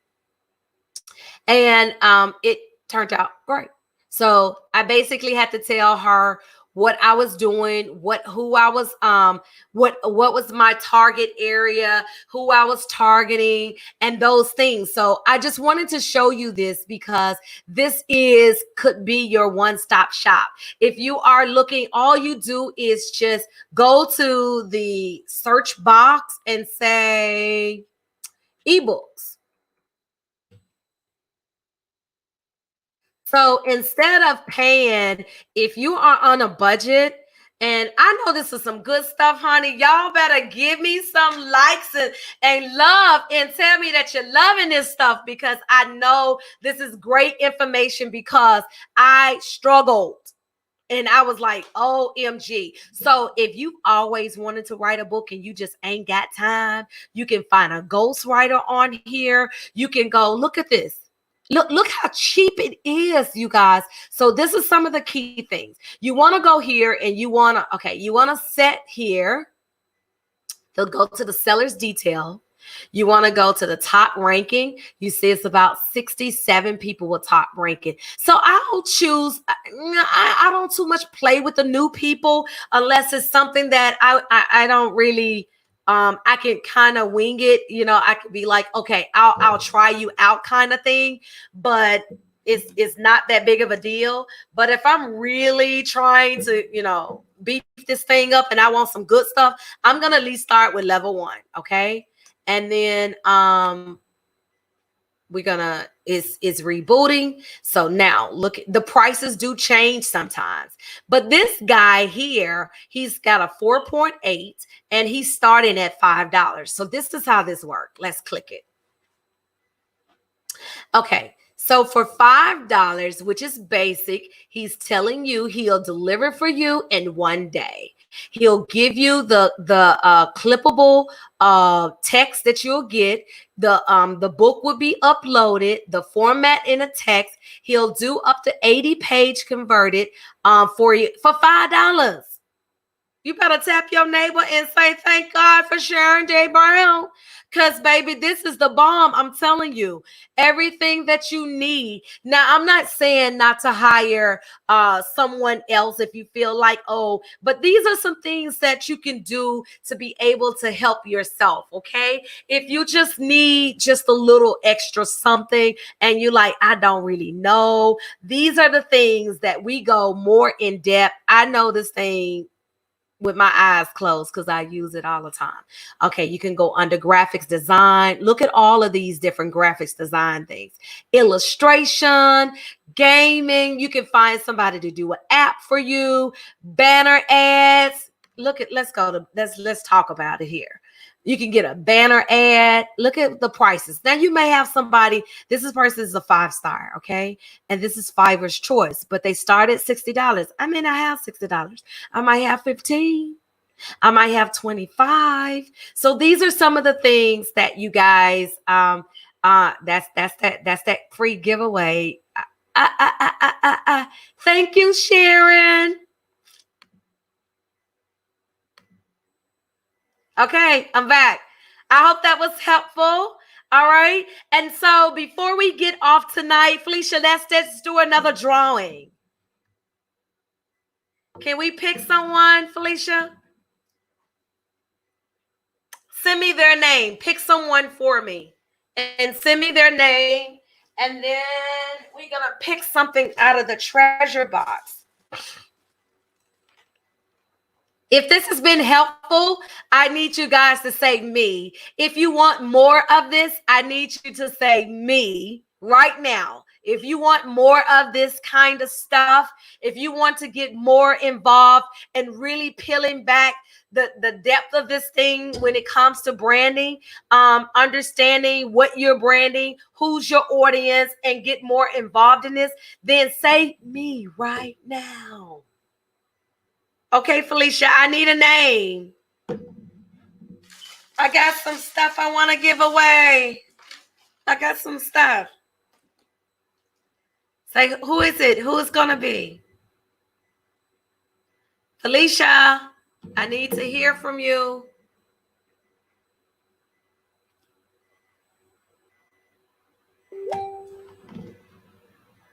And it turned out great. So I basically had to tell her what I was doing, what was my target area, who I was targeting, and those things. So I just wanted to show you this because this could be your one-stop shop. If you are looking, all you do is just go to the search box and say ebooks. So instead of paying, if you are on a budget, and I know this is some good stuff, honey, y'all better give me some likes and love and tell me that you're loving this stuff, because I know this is great information because I struggled. And I was like, OMG. So if you've always wanted to write a book and you just ain't got time, you can find a ghostwriter on here. You can go, look at this. Look how cheap it is, you guys. So this is some of the key things. You want to go here and you want to set here. They'll go to the seller's detail. You want to go to the top ranking. You see it's about 67 people with top ranking. So I'll choose. I don't too much play with the new people unless it's something that I don't really. I can kind of wing it. You know, I could be like, okay, I'll try you out kind of thing. But it's not that big of a deal. But if I'm really trying to, beef this thing up and I want some good stuff, I'm gonna at least start with level 1, okay? And then we're gonna is rebooting. So now look, the prices do change sometimes, but this guy here, he's got a 4.8 and he's starting at $5. So this is how this works. Let's click it. Okay, so for $5, which is basic, he's telling you he'll deliver for you in 1 day. He'll give you the clippable text that you'll get. The book will be uploaded, the format in a text. He'll do up to 80 page converted for you for $5. You better tap your neighbor and say, thank God for Sharon J. Brown. Because, baby, this is the bomb. I'm telling you, everything that you need. Now, I'm not saying not to hire someone else if you feel like, but these are some things that you can do to be able to help yourself, okay? If you just need just a little extra something and you're like, I don't really know, these are the things that we go more in depth. I know this thing with my eyes closed because I use it all the time. Okay, you can go under graphics design. Look at all of these different graphics design things. Illustration, gaming. You can find somebody to do an app for you. Banner ads. Let's talk about it here. You can get a banner ad. Look at the prices. Now you may have somebody, this person is a 5-star, okay? And this is Fiverr's choice, but they start at $60. I may not have $60. I might have 15. I might have 25. So these are some of the things that you guys, that's that free giveaway. Thank you, Sharon. Okay, I'm back. I hope that was helpful. All right. And so before we get off tonight, Felicia, let's do another drawing. Can we pick someone, Felicia? Send me their name. Pick someone for me and send me their name. And then we're going to pick something out of the treasure box. If this has been helpful, I need you guys to say me. If you want more of this, I need you to say me right now. If you want more of this kind of stuff, if you want to get more involved and really peeling back the depth of this thing when it comes to branding, understanding what you're branding, who's your audience, and get more involved in this, then say me right now. Okay, Felicia, I need a name. I got some stuff I want to give away. I got some stuff. Say, who is it? Who is going to be? Felicia, I need to hear from you.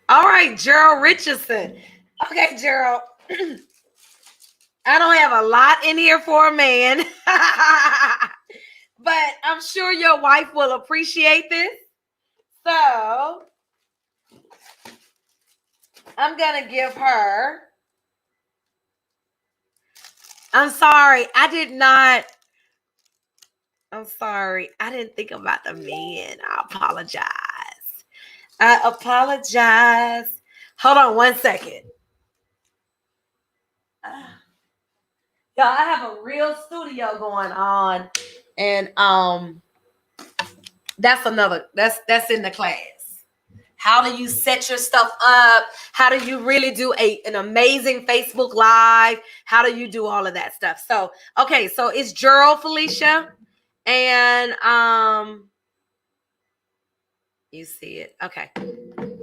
All right, Gerald Richardson. Okay, Gerald. I don't have a lot in here for a man, but I'm sure your wife will appreciate this. So I'm going to give her. I'm sorry. I didn't think about the men. I apologize. Hold on 1 second. Y'all, I have a real studio going on, and that's in the class. How do you set your stuff up? How do you really do an amazing Facebook Live? How do you do all of that stuff? So, okay, so it's Gerald, Felicia, and you see it. Okay.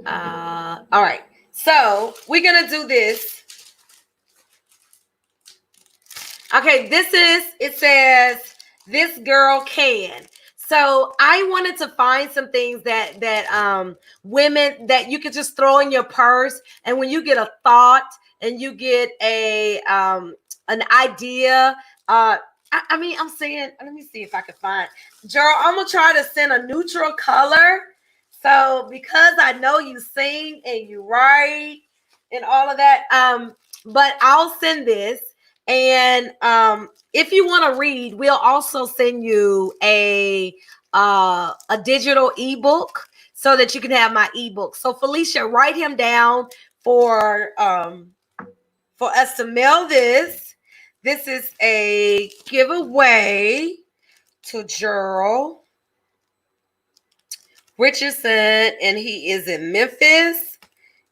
All right. So we're gonna do this. Okay, it says, this girl can. So I wanted to find some things that women that you could just throw in your purse. And when you get a thought and you get an idea, I'm saying, let me see if I can find. Gerald, I'm going to try to send a neutral color So because I know you sing and you write and all of that, but I'll send this. And if you want to read, we'll also send you a digital ebook so that you can have my ebook. So Felicia, write him down for us to mail this. This is a giveaway to Gerald Richardson, and he is in Memphis.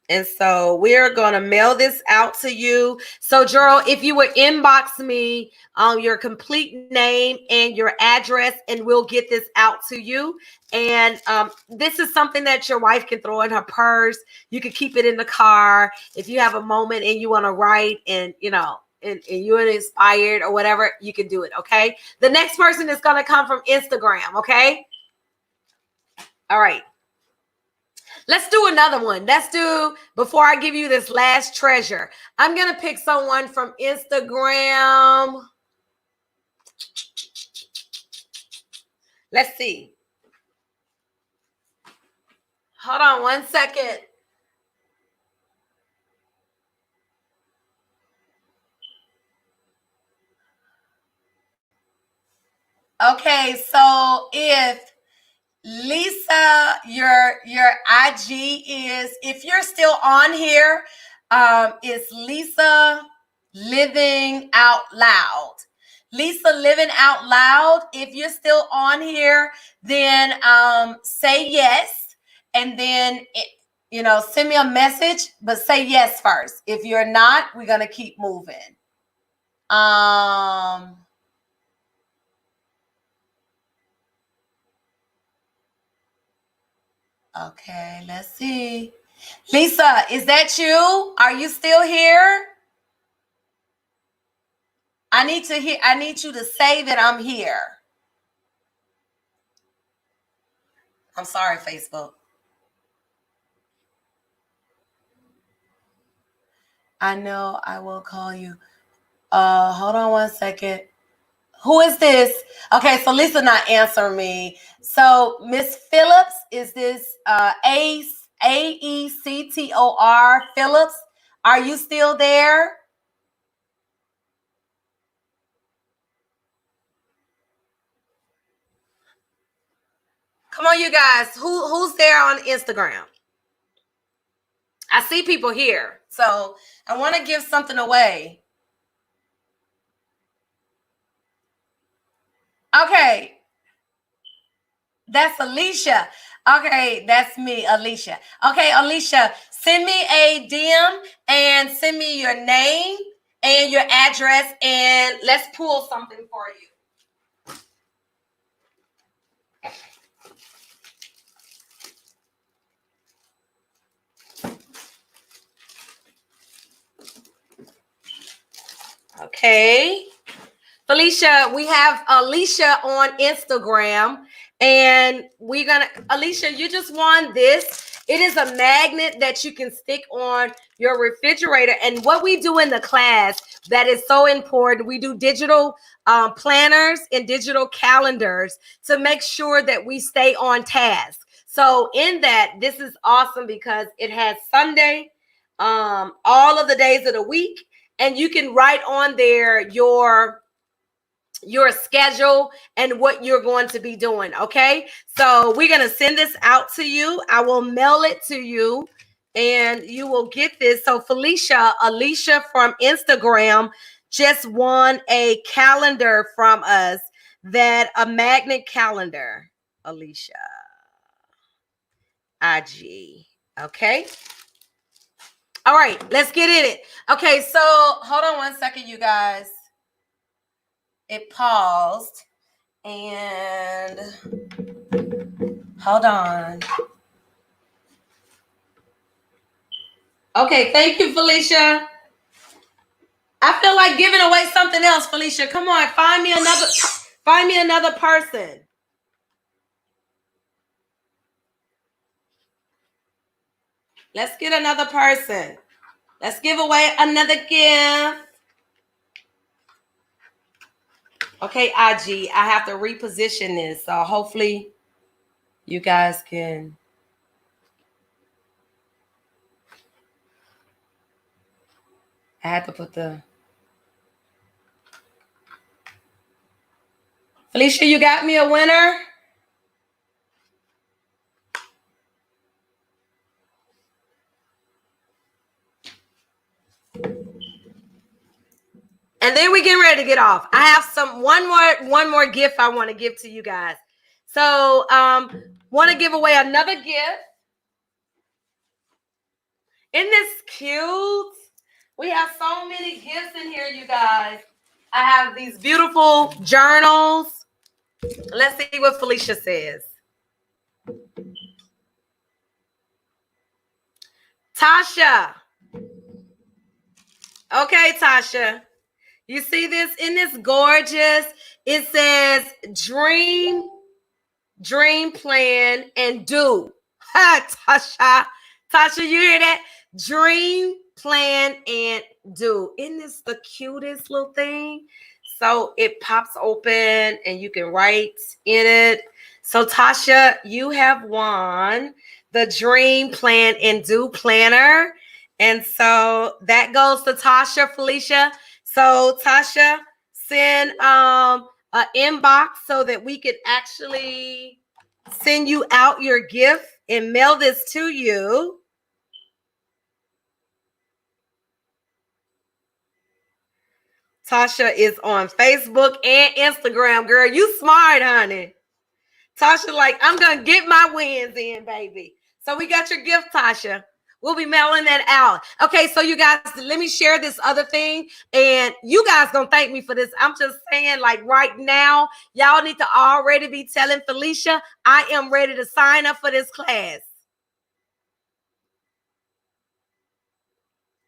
And so we're going to mail this out to you. So Gerald, if you would inbox me your complete name and your address, and we'll get this out to you. And this is something that your wife can throw in her purse. You can keep it in the car. If you have a moment and you want to write and, you know, and you're inspired or whatever, you can do it. Okay. The next person is going to come from Instagram. Okay. All right. Let's do another one. Let's do, before I give you this last treasure, I'm going to pick someone from Instagram. Let's see. Hold on one second. Okay, so if Lisa, your IG is, if you're still on here, it's Lisa Living Out Loud. Lisa Living Out Loud. If you're still on here, then say yes, and then send me a message, but say yes first. If you're not, we're gonna keep moving. Okay, let's see. Lisa, is that you? Are you still here? I need you to say that I'm here. I'm sorry, Facebook. I know I will call you. Hold on one second. Who is this? Okay, so Lisa not answering me. So Miss Phillips, is this AECTOR Phillips? Are you still there? Come on, you guys. Who's there on Instagram? I see people here, so I want to give something away. Okay. That's Alicia. Okay, that's me, Alicia. Okay, Alicia, send me a DM and send me your name and your address, and let's pull something for you. Okay. Felicia, we have Alicia on Instagram, and we're gonna, Alicia, you just won this. It is a magnet that you can stick on your refrigerator. And what we do in the class that is so important, we do digital planners and digital calendars to make sure that we stay on task. So in that, this is awesome because it has Sunday, all of the days of the week, and you can write on there your schedule and what you're going to be doing. Okay, so we're going to send this out to you. I will mail it to you and you will get this. So Alicia from Instagram just won a calendar from us, that a magnet calendar. Alicia IG. Okay, all right, let's get in it. Okay, so hold on one second, you guys. It paused, and hold on. Okay, thank you, Felicia. I feel like giving away something else, Felicia. Come on, find me another person. Let's get another person. Let's give away another gift. Okay, IG, I have to reposition this, so hopefully you guys can I had to put the... Felicia, you got me a winner? And then we get ready to get off. I have one more gift I want to give to you guys. So want to give away another gift. Isn't this cute? We have so many gifts in here, you guys. I have these beautiful journals. Let's see what Felicia says. Tasha. Okay, Tasha. You see this? Isn't this gorgeous? It says dream, plan, and do. Ha, Tasha. Tasha, you hear that? Dream, plan, and do. Isn't this the cutest little thing? So it pops open and you can write in it. So Tasha, you have won the Dream, Plan, and Do Planner. And so that goes to Tasha, Felicia. So Tasha, send an inbox so that we could actually send you out your gift and mail this to you. Tasha is on Facebook and Instagram, girl. You smart, honey. Tasha, like, I'm going to get my wins in, baby. So we got your gift, Tasha. We'll be mailing that out. Okay, so you guys, let me share this other thing. And you guys don't thank me for this. I'm just saying, like, right now, y'all need to already be telling Felicia, I am ready to sign up for this class.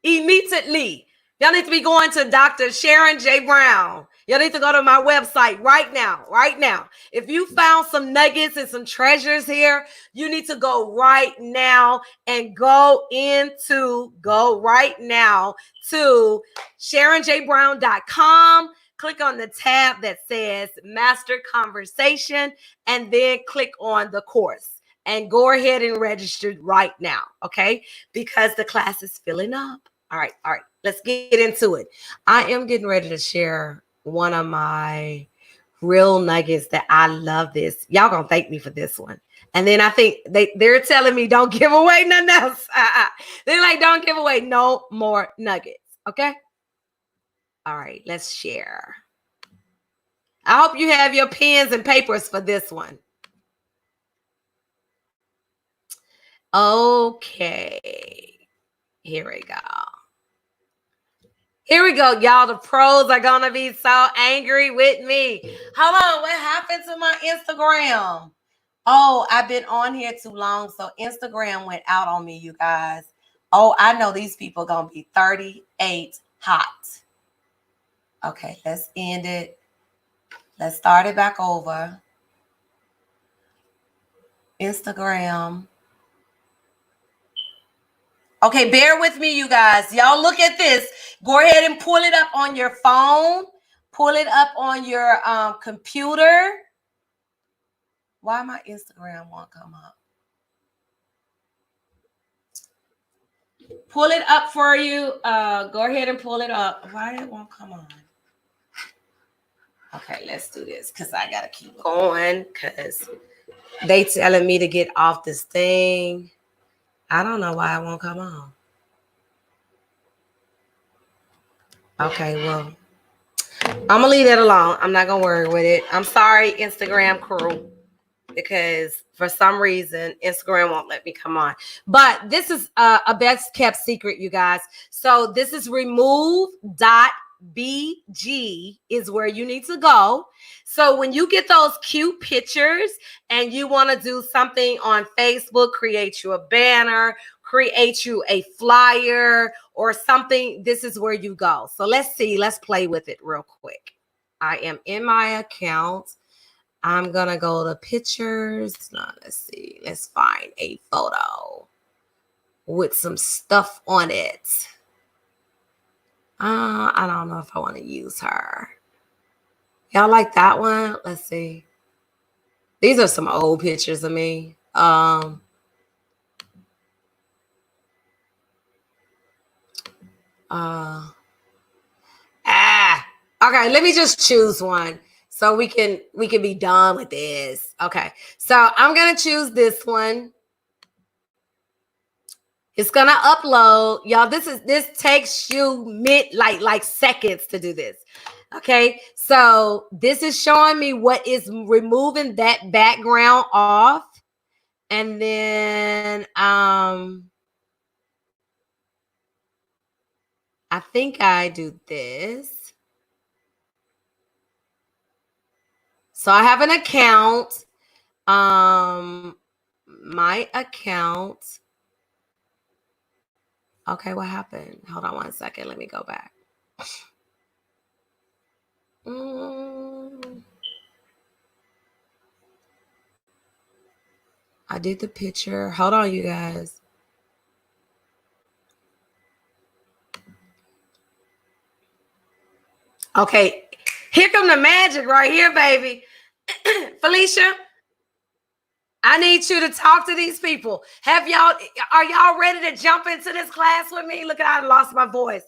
Immediately. Y'all need to be going to Dr. Sharon J. Brown. Y'all need to go to my website right now, right now. If you found some nuggets and some treasures here, you need to go right now and go right now to SharonJBrown.com. Click on the tab that says Master Conversation and then click on the course and go ahead and register right now, okay? Because the class is filling up. All right. Let's get into it. I am getting ready to share one of my real nuggets that I love this. Y'all gonna thank me for this one. And then I think they're telling me don't give away nothing else. They're like, don't give away no more nuggets. Okay. All right, let's share. I hope you have your pens and papers for this one. Okay. Here we go. Here we go, y'all. The pros are going to be so angry with me. Hold on. What happened to my Instagram? Oh, I've been on here too long, so Instagram went out on me, you guys. Oh, I know these people are going to be 38 hot. Okay, let's end it. Let's start it back over. Instagram. Okay, bear with me, you guys. Y'all look at this. Go ahead and pull it up on your phone. Pull it up on your computer. Why my Instagram won't come up? Pull it up for you. Go ahead and pull it up. Why it won't come on? Okay, let's do this because I got to keep going because they telling me to get off this thing. I don't know why it won't come on. Okay, well, I'm going to leave that alone. I'm not going to worry with it. I'm sorry, Instagram crew, because for some reason, Instagram won't let me come on. But this is a best kept secret, you guys. So this is remove.bg is where you need to go. So when you get those cute pictures and you want to do something on Facebook, create you a banner, create you a flyer or something, this is where you go. So let's see. Let's play with it real quick. I am in my account. I'm going to go to pictures. Now, let's see. Let's find a photo with some stuff on it. I don't know if I want to use her. Y'all like that one? Let's see. These are some old pictures of me. Okay, let me just choose one so we can be done with this. Okay, so I'm gonna choose this one. It's gonna upload, y'all. This takes you like seconds to do this. Okay, so this is showing me what is removing that background off, and then I think I do this. So I have an account. My account. Okay, what happened? Hold on one second. Let me go back. I did the picture. Hold on, you guys. Okay, here come the magic right here, baby. Felicia, I need you to talk to these people. Are y'all ready to jump into this class with me? Look, I lost my voice.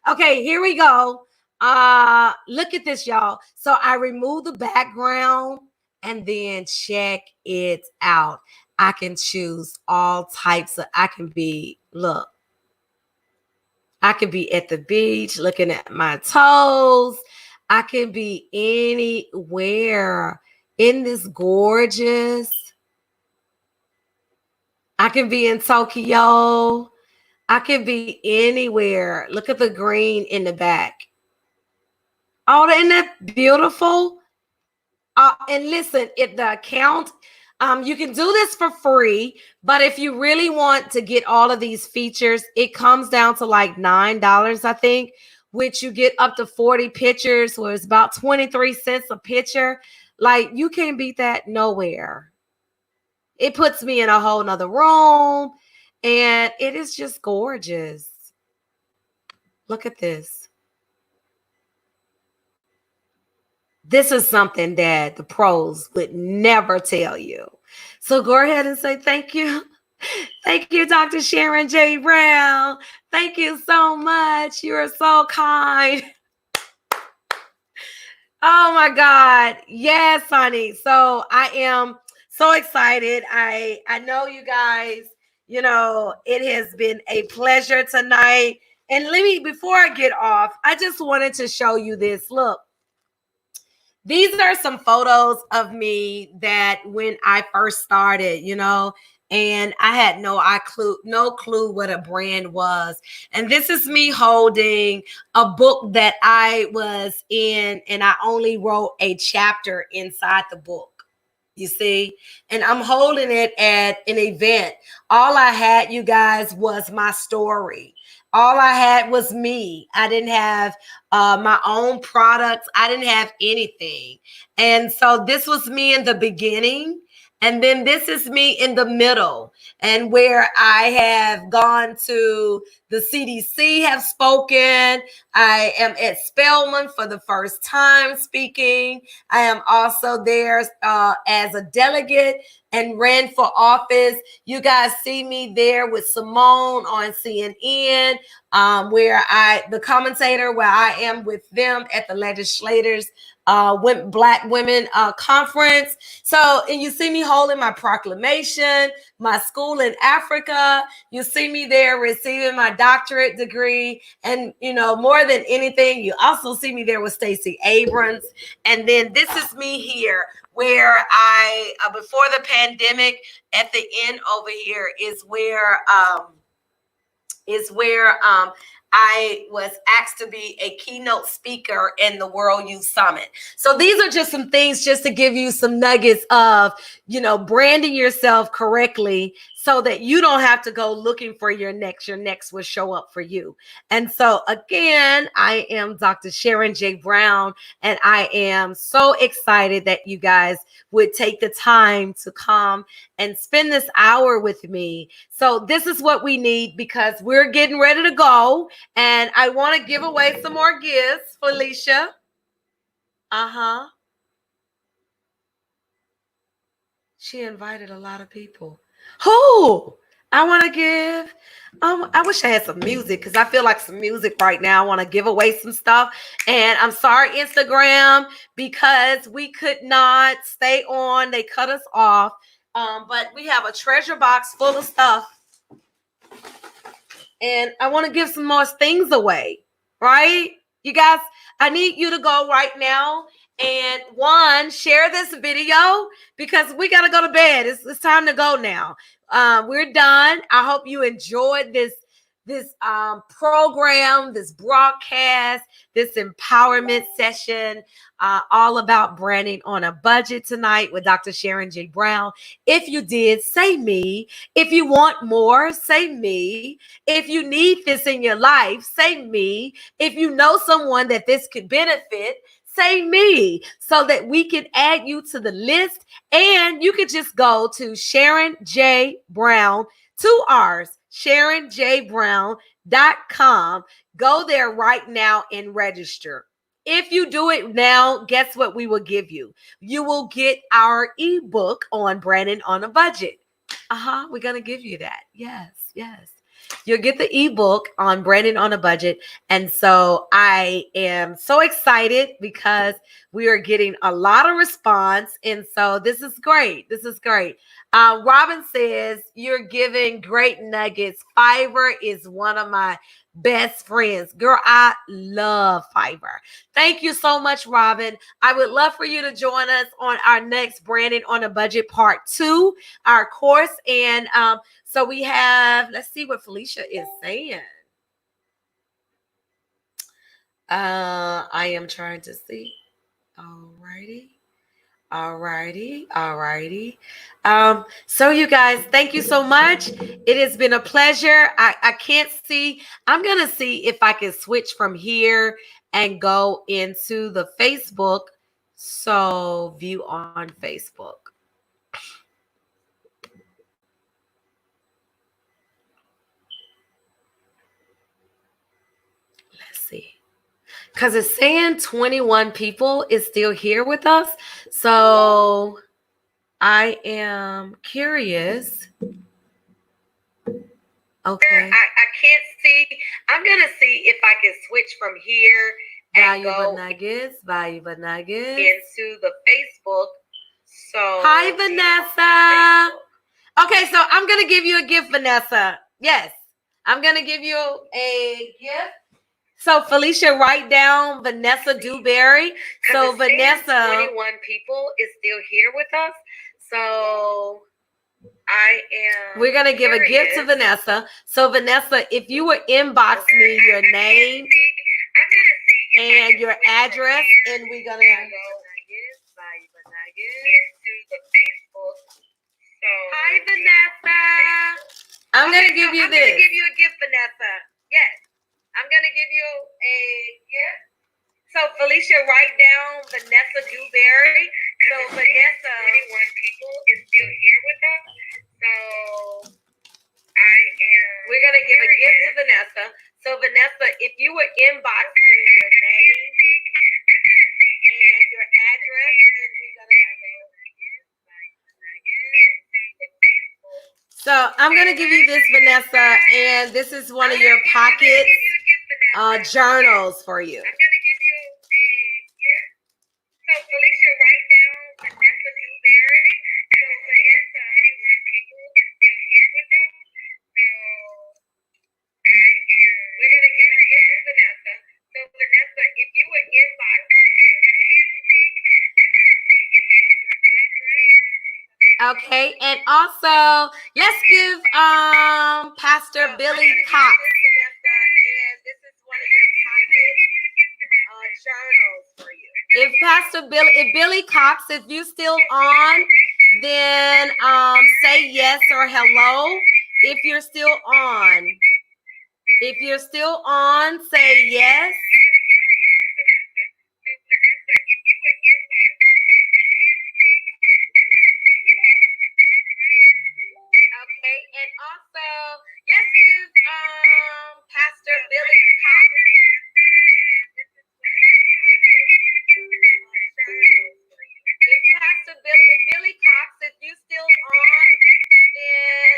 Okay, here we go. Look at this, y'all. So I remove the background and then check it out. I can choose all types of, I can be at the beach looking at my toes. I can be anywhere in this gorgeous. I can be in Tokyo. I can be anywhere. Look at the green in the back. Oh, isn't that beautiful? And listen, if the account, you can do this for free, but if you really want to get all of these features, it comes down to like $9, I think, which you get up to 40 pictures, where it's about 23 cents a picture. Like, you can't beat that nowhere. It puts me in a whole nother room, and it is just gorgeous. Look at this. This is something that the pros would never tell you. So go ahead and say thank you. Thank you, Dr. Sharon J. Brown. Thank you so much. You are so kind. Oh my God. Yes, honey. So I am so excited. I know you guys, it has been a pleasure tonight. And before I get off, I just wanted to show you this. Look. These are some photos of me that when I first started, and I had no clue what a brand was. And this is me holding a book that I was in, and I only wrote a chapter inside the book. You see, and I'm holding it at an event. All I had, you guys, was my story. All I had was me. I didn't have my own products. I didn't have anything. And so this was me in the beginning. And then this is me in the middle, and where I have gone to the CDC, have spoken. I am at Spelman for the first time speaking. I am also there as a delegate and ran for office. You guys see me there with Simone on CNN, where the commentator, where I am with them at the legislators Black Women Conference. So, and you see me holding my proclamation, my school in Africa. You see me there receiving my doctorate degree. And, more than anything, you also see me there with Stacey Abrams. And then this is me here, where I, before the pandemic, at the end over here is where I was asked to be a keynote speaker in the World Youth Summit. So these are just some things just to give you some nuggets of, branding yourself correctly so that you don't have to go looking for your next. Your next will show up for you. And so again, I am Dr. Sharon J. Brown, and I am so excited that you guys would take the time to come and spend this hour with me. So this is what we need, because we're getting ready to go. And I want to give away some more gifts, Felicia. She invited a lot of people. Who? I want to give. I wish I had some music because I feel like some music right now. I want to give away some stuff. And I'm sorry, Instagram, because we could not stay on. They cut us off. But we have a treasure box full of stuff. And I want to give some more things away. Right? You guys, I need you to go right now and share this video because we got to go to bed. It's time to go now. We're done. I hope you enjoyed this program, this broadcast, this empowerment session, all about branding on a budget tonight with Dr. Sharon J. Brown. If you did, say me. If you want more, say me. If you need this in your life, say me. If you know someone that this could benefit, say me, so that we can add you to the list. And you could just go to Sharon J. Brown, 2 R's, SharonJBrown.com. Go there right now and register. If you do it now, guess what we will give you? You will get our ebook on branding on a budget. We're going to give you that. Yes. You'll get the ebook on branding on a budget. And so I am so excited because we are getting a lot of response. And so this is great. Robin says, you're giving great nuggets. Fiverr is one of my best friends. Girl, I love Fiverr. Thank you so much, Robin. I would love for you to join us on our next Branding on a Budget Part 2, our course. And so we have, let's see what Felicia is saying. I am trying to see. Alrighty. So you guys, thank you so much. It has been a pleasure. I can't see. I'm going to see if I can switch from here and go into the Facebook. So view on Facebook. Let's see. Because it's saying 21 people is still here with us. So I am curious. Okay. I can't see. I'm going to see if I can switch from here and Valuable Nuggets into the Facebook. So hi, Vanessa. Okay, so I'm going to give you a gift, Vanessa. Yes, I'm going to give you a gift. So Felicia, write down Vanessa Dewberry. So Vanessa, 21 people is still here with us. So we're going to give a gift to Vanessa. So Vanessa, if you would inbox me your name and your address, and we're going to hi, Vanessa. I'm going to give you this. I'm going to give you a gift, Vanessa. Yes. I'm going to give you a gift. So, Felicia, write down Vanessa Dewberry. So, Vanessa, 21 people is still here with us. So, we're going to give a gift to Vanessa. So, Vanessa, if you would inbox me your name and your address, and we're going to So I'm going to give you this, Vanessa, and this is one of your pocket journals for you. I'm going to give you So Felicia, write down Vanessa Dewberry. So Vanessa, 21 people is still here with us. So we're going to give a gift to Vanessa. So Vanessa, if you would inbox Okay, and also let's give Pastor Billy Cox. And this is one of your pocket journals for you. If Billy Cox, if you still on, then say yes or hello. If you're still on, say yes. Okay, and also let's give Pastor Billy Cox. If Billy Cox, if you still on, then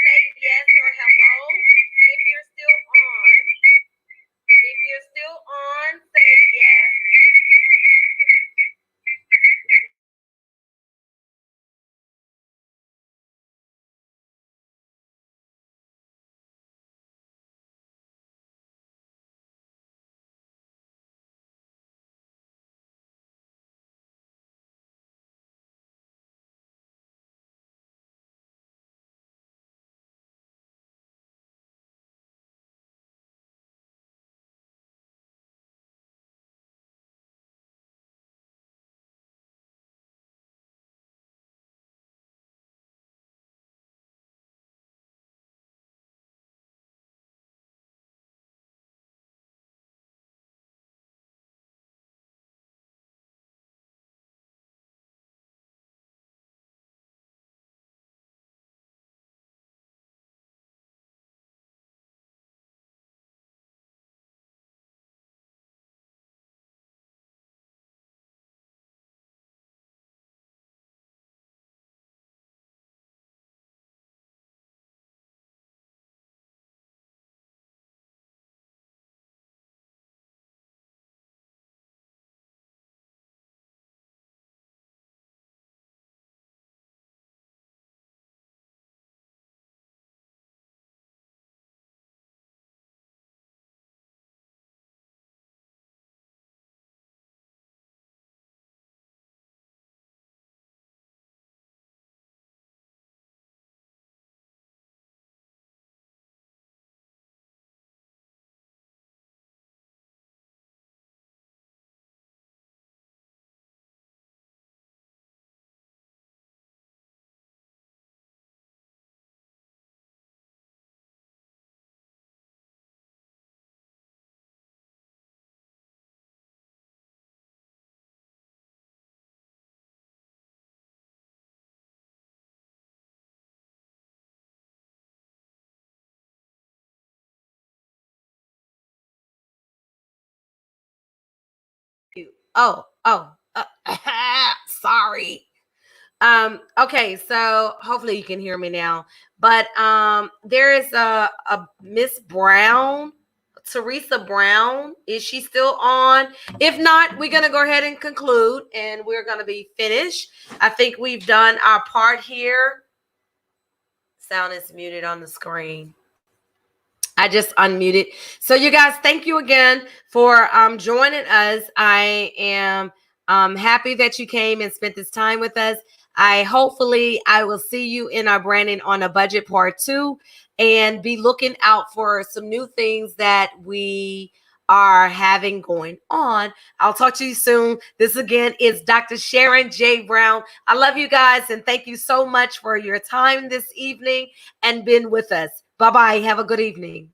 say Sorry. Okay, so hopefully you can hear me now. But there is a Miss Brown, Teresa Brown. Is she still on? If not, we're gonna go ahead and conclude, and we're gonna be finished. I think we've done our part here. Sound is muted on the screen. I just unmuted. So you guys, thank you again for joining us. I am happy that you came and spent this time with us. Hopefully I will see you in our Branding on a Budget Part 2, and be looking out for some new things that we are having going on. I'll talk to you soon. This again is Dr. Sharon J. Brown. I love you guys, and thank you so much for your time this evening and been with us. Bye-bye. Have a good evening.